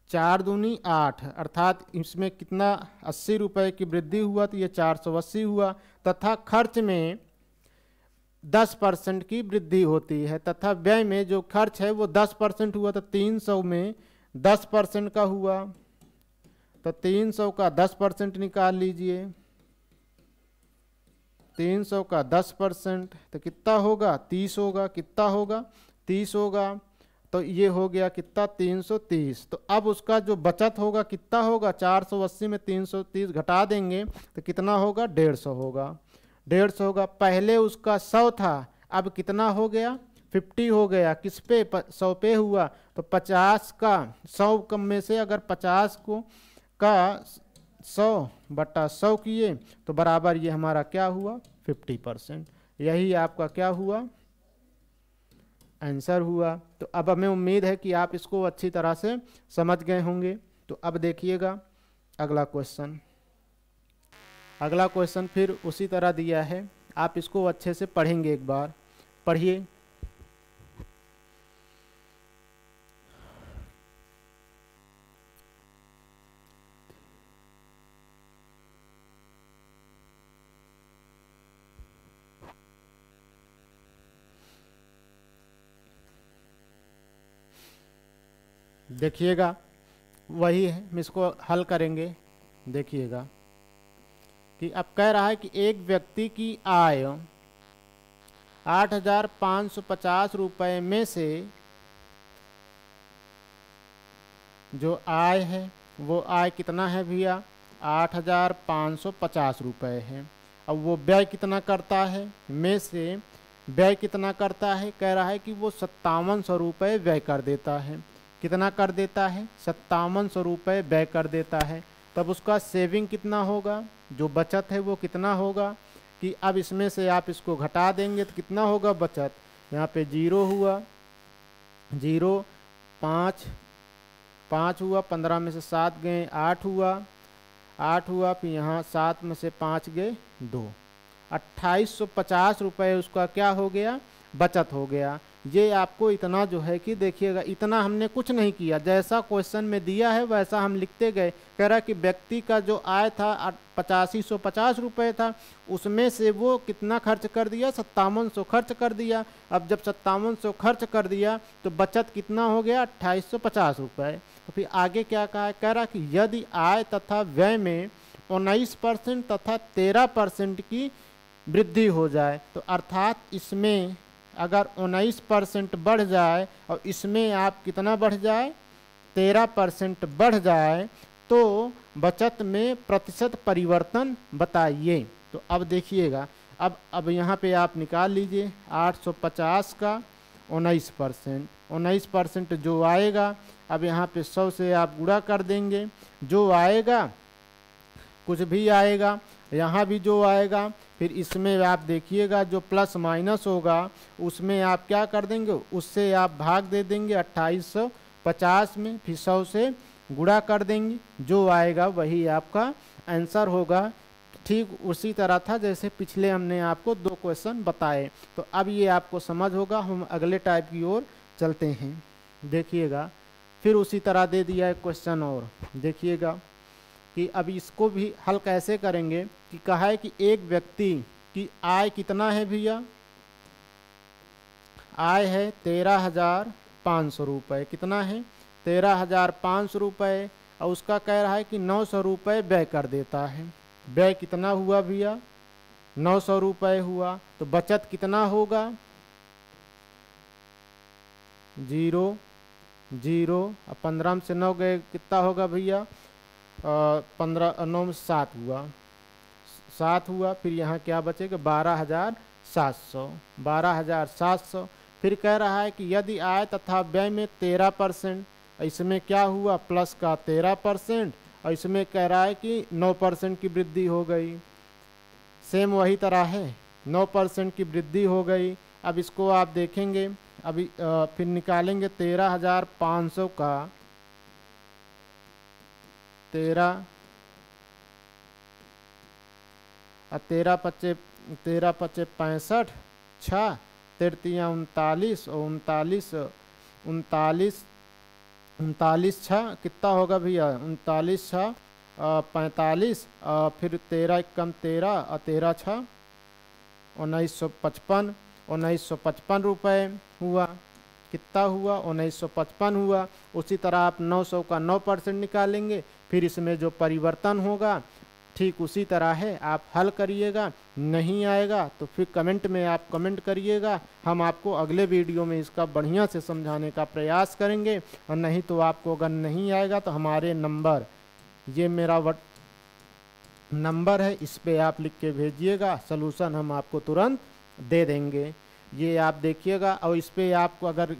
4 दूनी 8, अर्थात इसमें कितना? 80 रुपये की वृद्धि हुआ, तो ये 480 हुआ। तथा खर्च में 10% की वृद्धि होती है, तथा व्यय में जो खर्च है वो 10% हुआ। तो 300 में 10% का हुआ, तो 300 का 10% निकाल लीजिए, 300 का 10% तो कितना होगा? 30 होगा। कितना होगा? 30 होगा। तो ये हो गया कितना? 330। तो अब उसका जो बचत होगा कितना होगा? 480 में 330 घटा देंगे तो कितना होगा? 150 होगा। 150 होगा। पहले उसका 100 था, अब कितना हो गया? 50 हो गया। किस पे? 100 पे हुआ। तो 50 का 100 कम में से अगर 50 को का 100/100 किए तो बराबर ये हमारा क्या हुआ? 50%। यही आपका क्या हुआ? आंसर हुआ। तो अब हमें उम्मीद है कि आप इसको अच्छी तरह से समझ गए होंगे। तो अब देखिएगा अगला क्वेश्चन। अगला क्वेश्चन फिर उसी तरह दिया है, आप इसको अच्छे से पढ़ेंगे। एक बार पढ़िए। देखिएगा वही है, हम इसको हल करेंगे। देखिएगा कि अब कह रहा है कि एक व्यक्ति की आय 8,550 रुपये में से जो आय है वो आय कितना है भैया? 8,550 रुपये है। अब वो व्यय कितना करता है? में से व्यय कितना करता है, कह रहा है कि वो 5700 रुपये व्यय कर देता है। कितना कर देता है, 5700 रुपये व्यय कर देता है। तब उसका सेविंग कितना होगा, जो बचत है वो कितना होगा कि अब इसमें से आप इसको घटा देंगे तो कितना होगा बचत, यहाँ पे 0 हुआ, 0, 5, 5 हुआ, 15 में से 7 गए 8 हुआ, 8 हुआ, फिर यहाँ 7 में से 5 गए 2, 2850 रुपये उसका क्या हो गया, बचत हो गया। ये आपको इतना जो है कि देखिएगा, इतना हमने कुछ नहीं किया, जैसा क्वेश्चन में दिया है वैसा हम लिखते गए। कह रहा कि व्यक्ति का जो आय था 8550 रुपये था, उसमें से वो कितना खर्च कर दिया, 5700 खर्च कर दिया। अब जब 5700 खर्च कर दिया तो बचत कितना हो गया, 2850 रुपये। तो फिर आगे क्या कहा है, कह रहा कि यदि आय तथा व्यय में 19% तथा 13% की वृद्धि हो जाए, तो अर्थात इसमें अगर 19% बढ़ जाए और इसमें आप कितना बढ़ जाए, 13% बढ़ जाए, तो बचत में प्रतिशत परिवर्तन बताइए। तो अब देखिएगा, अब यहाँ पे आप निकाल लीजिए 850 का 19%, 19% जो आएगा, अब यहाँ पे 100 से आप गुणा कर देंगे, जो आएगा कुछ भी आएगा, यहाँ भी जो आएगा, फिर इसमें आप देखिएगा जो प्लस माइनस होगा उसमें आप क्या कर देंगे, उससे आप भाग दे देंगे 2850 में, फिर 100 से गुणा कर देंगे, जो आएगा वही आपका आंसर होगा। ठीक उसी तरह था जैसे पिछले हमने आपको 2 क्वेश्चन बताए। तो अब ये आपको समझ होगा, हम अगले टाइप की ओर चलते हैं। देखिएगा फिर उसी तरह दे दिया है क्वेश्चन, और देखिएगा कि अब इसको भी हल कैसे करेंगे। कि कहा है कि एक व्यक्ति की आय कितना है भैया, आय है 13,500 रुपये, कितना है 13,500 रुपये, और उसका कह रहा है कि 900 रुपये व्यय कर देता है। व्यय कितना हुआ भैया, 900 रुपये हुआ। तो बचत कितना होगा, 0, 0, अब 15 में से 9 गए, कितना होगा भैया, 15, 9 में 7 हुआ, 7 हुआ। फिर यहाँ क्या बचेगा, 12,700, 12,700। फिर कह रहा है कि यदि आय तथा व्यय में 13%, इसमें क्या हुआ प्लस का 13%, और इसमें कह रहा है कि 9% की वृद्धि हो गई। सेम वही तरह है, 9% की वृद्धि हो गई। अब इसको आप देखेंगे, अभी फिर निकालेंगे 13,500 का 13 और 13 पच्चे 65, 6 33 39, और 39 6 कितना होगा भैया, 39 6 45, फिर 13 कम 13 और 13 6 1955, 1955 रुपये हुआ। कितना हुआ, 1955 हुआ। उसी तरह आप 900 का 9% निकालेंगे, फिर इसमें जो परिवर्तन होगा ठीक उसी तरह है, आप हल करिएगा। नहीं आएगा तो फिर कमेंट में आप कमेंट करिएगा, हम आपको अगले वीडियो में इसका बढ़िया से समझाने का प्रयास करेंगे। और नहीं तो आपको अगर नहीं आएगा तो हमारे नंबर, ये मेरा नंबर है, इस पे आप लिख के भेजिएगा, सलूशन हम आपको तुरंत दे देंगे। ये आप देखिएगा, और इस पे आपको अगर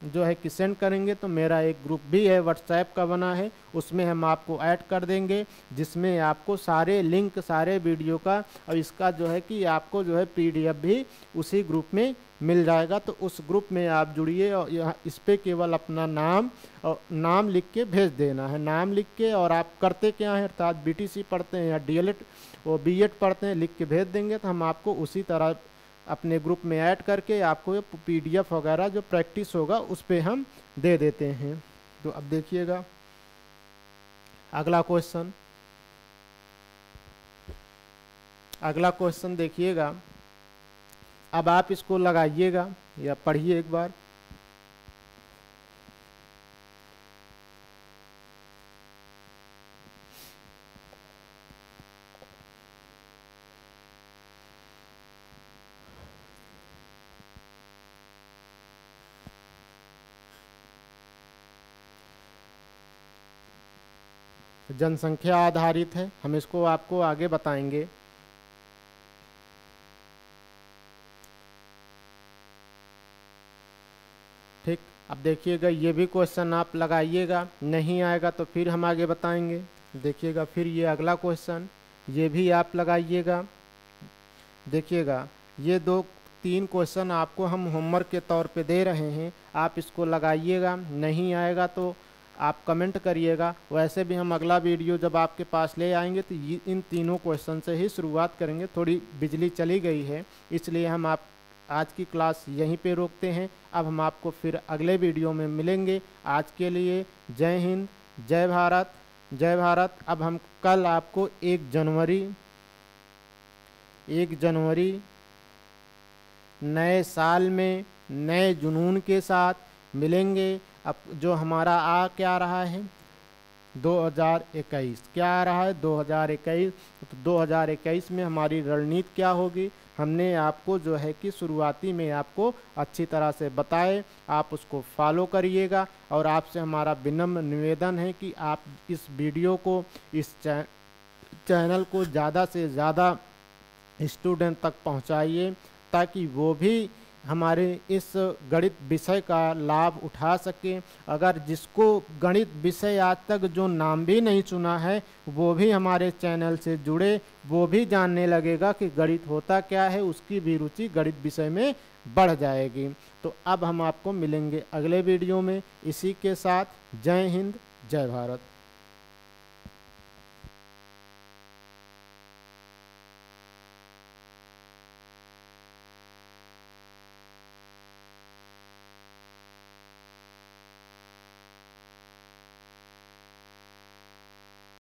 जो है कि सेंड करेंगे तो मेरा एक ग्रुप भी है व्हाट्सएप का बना है, उसमें हम आपको ऐड कर देंगे, जिसमें आपको सारे लिंक, सारे वीडियो का, और इसका जो है कि आपको जो है PDF भी उसी ग्रुप में मिल जाएगा। तो उस ग्रुप में आप जुड़िए, और यहाँ इस पर केवल अपना नाम और नाम लिख के भेज देना है, नाम लिख के, और आप करते क्या है, अर्थात BTC पढ़ते हैं या DLED और B.Ed पढ़ते हैं, लिख के भेज देंगे तो हम आपको उसी तरह अपने ग्रुप में ऐड करके आपको PDF वगैरह जो प्रैक्टिस होगा उस पे हम दे देते हैं। तो अब देखिएगा अगला क्वेश्चन, अगला क्वेश्चन देखिएगा। अब आप इसको लगाइएगा या पढ़िए एक बार। जनसंख्या आधारित है, हम इसको आपको आगे बताएंगे। ठीक। अब देखिएगा ये भी क्वेश्चन आप लगाइएगा, नहीं आएगा तो फिर हम आगे बताएंगे। देखिएगा फिर ये अगला क्वेश्चन, ये भी आप लगाइएगा। देखिएगा ये 2-3 क्वेश्चन आपको हम होमवर्क के तौर पे दे रहे हैं, आप इसको लगाइएगा। नहीं आएगा तो आप कमेंट करिएगा। वैसे भी हम अगला वीडियो जब आपके पास ले आएंगे तो इन तीनों क्वेश्चन से ही शुरुआत करेंगे। थोड़ी बिजली चली गई है इसलिए हम आप आज की क्लास यहीं पे रोकते हैं। अब हम आपको फिर अगले वीडियो में मिलेंगे। आज के लिए जय हिंद, जय भारत, जय भारत। अब हम कल आपको 1 जनवरी नए साल में नए जुनून के साथ मिलेंगे। अब जो हमारा क्या रहा है 2021, क्या आ रहा है 2021। तो 2021 में हमारी रणनीति क्या होगी, हमने आपको जो है कि शुरुआती में आपको अच्छी तरह से बताए, आप उसको फॉलो करिएगा। और आपसे हमारा विनम्र निवेदन है कि आप इस वीडियो को, इस चैनल को ज़्यादा से ज़्यादा स्टूडेंट तक पहुंचाइए ताकि वो भी हमारे इस गणित विषय का लाभ उठा सके। अगर जिसको गणित विषय आज तक जो नाम भी नहीं सुना है वो भी हमारे चैनल से जुड़े, वो भी जानने लगेगा कि गणित होता क्या है, उसकी भी रुचि गणित विषय में बढ़ जाएगी। तो अब हम आपको मिलेंगे अगले वीडियो में। इसी के साथ जय हिंद, जय भारत।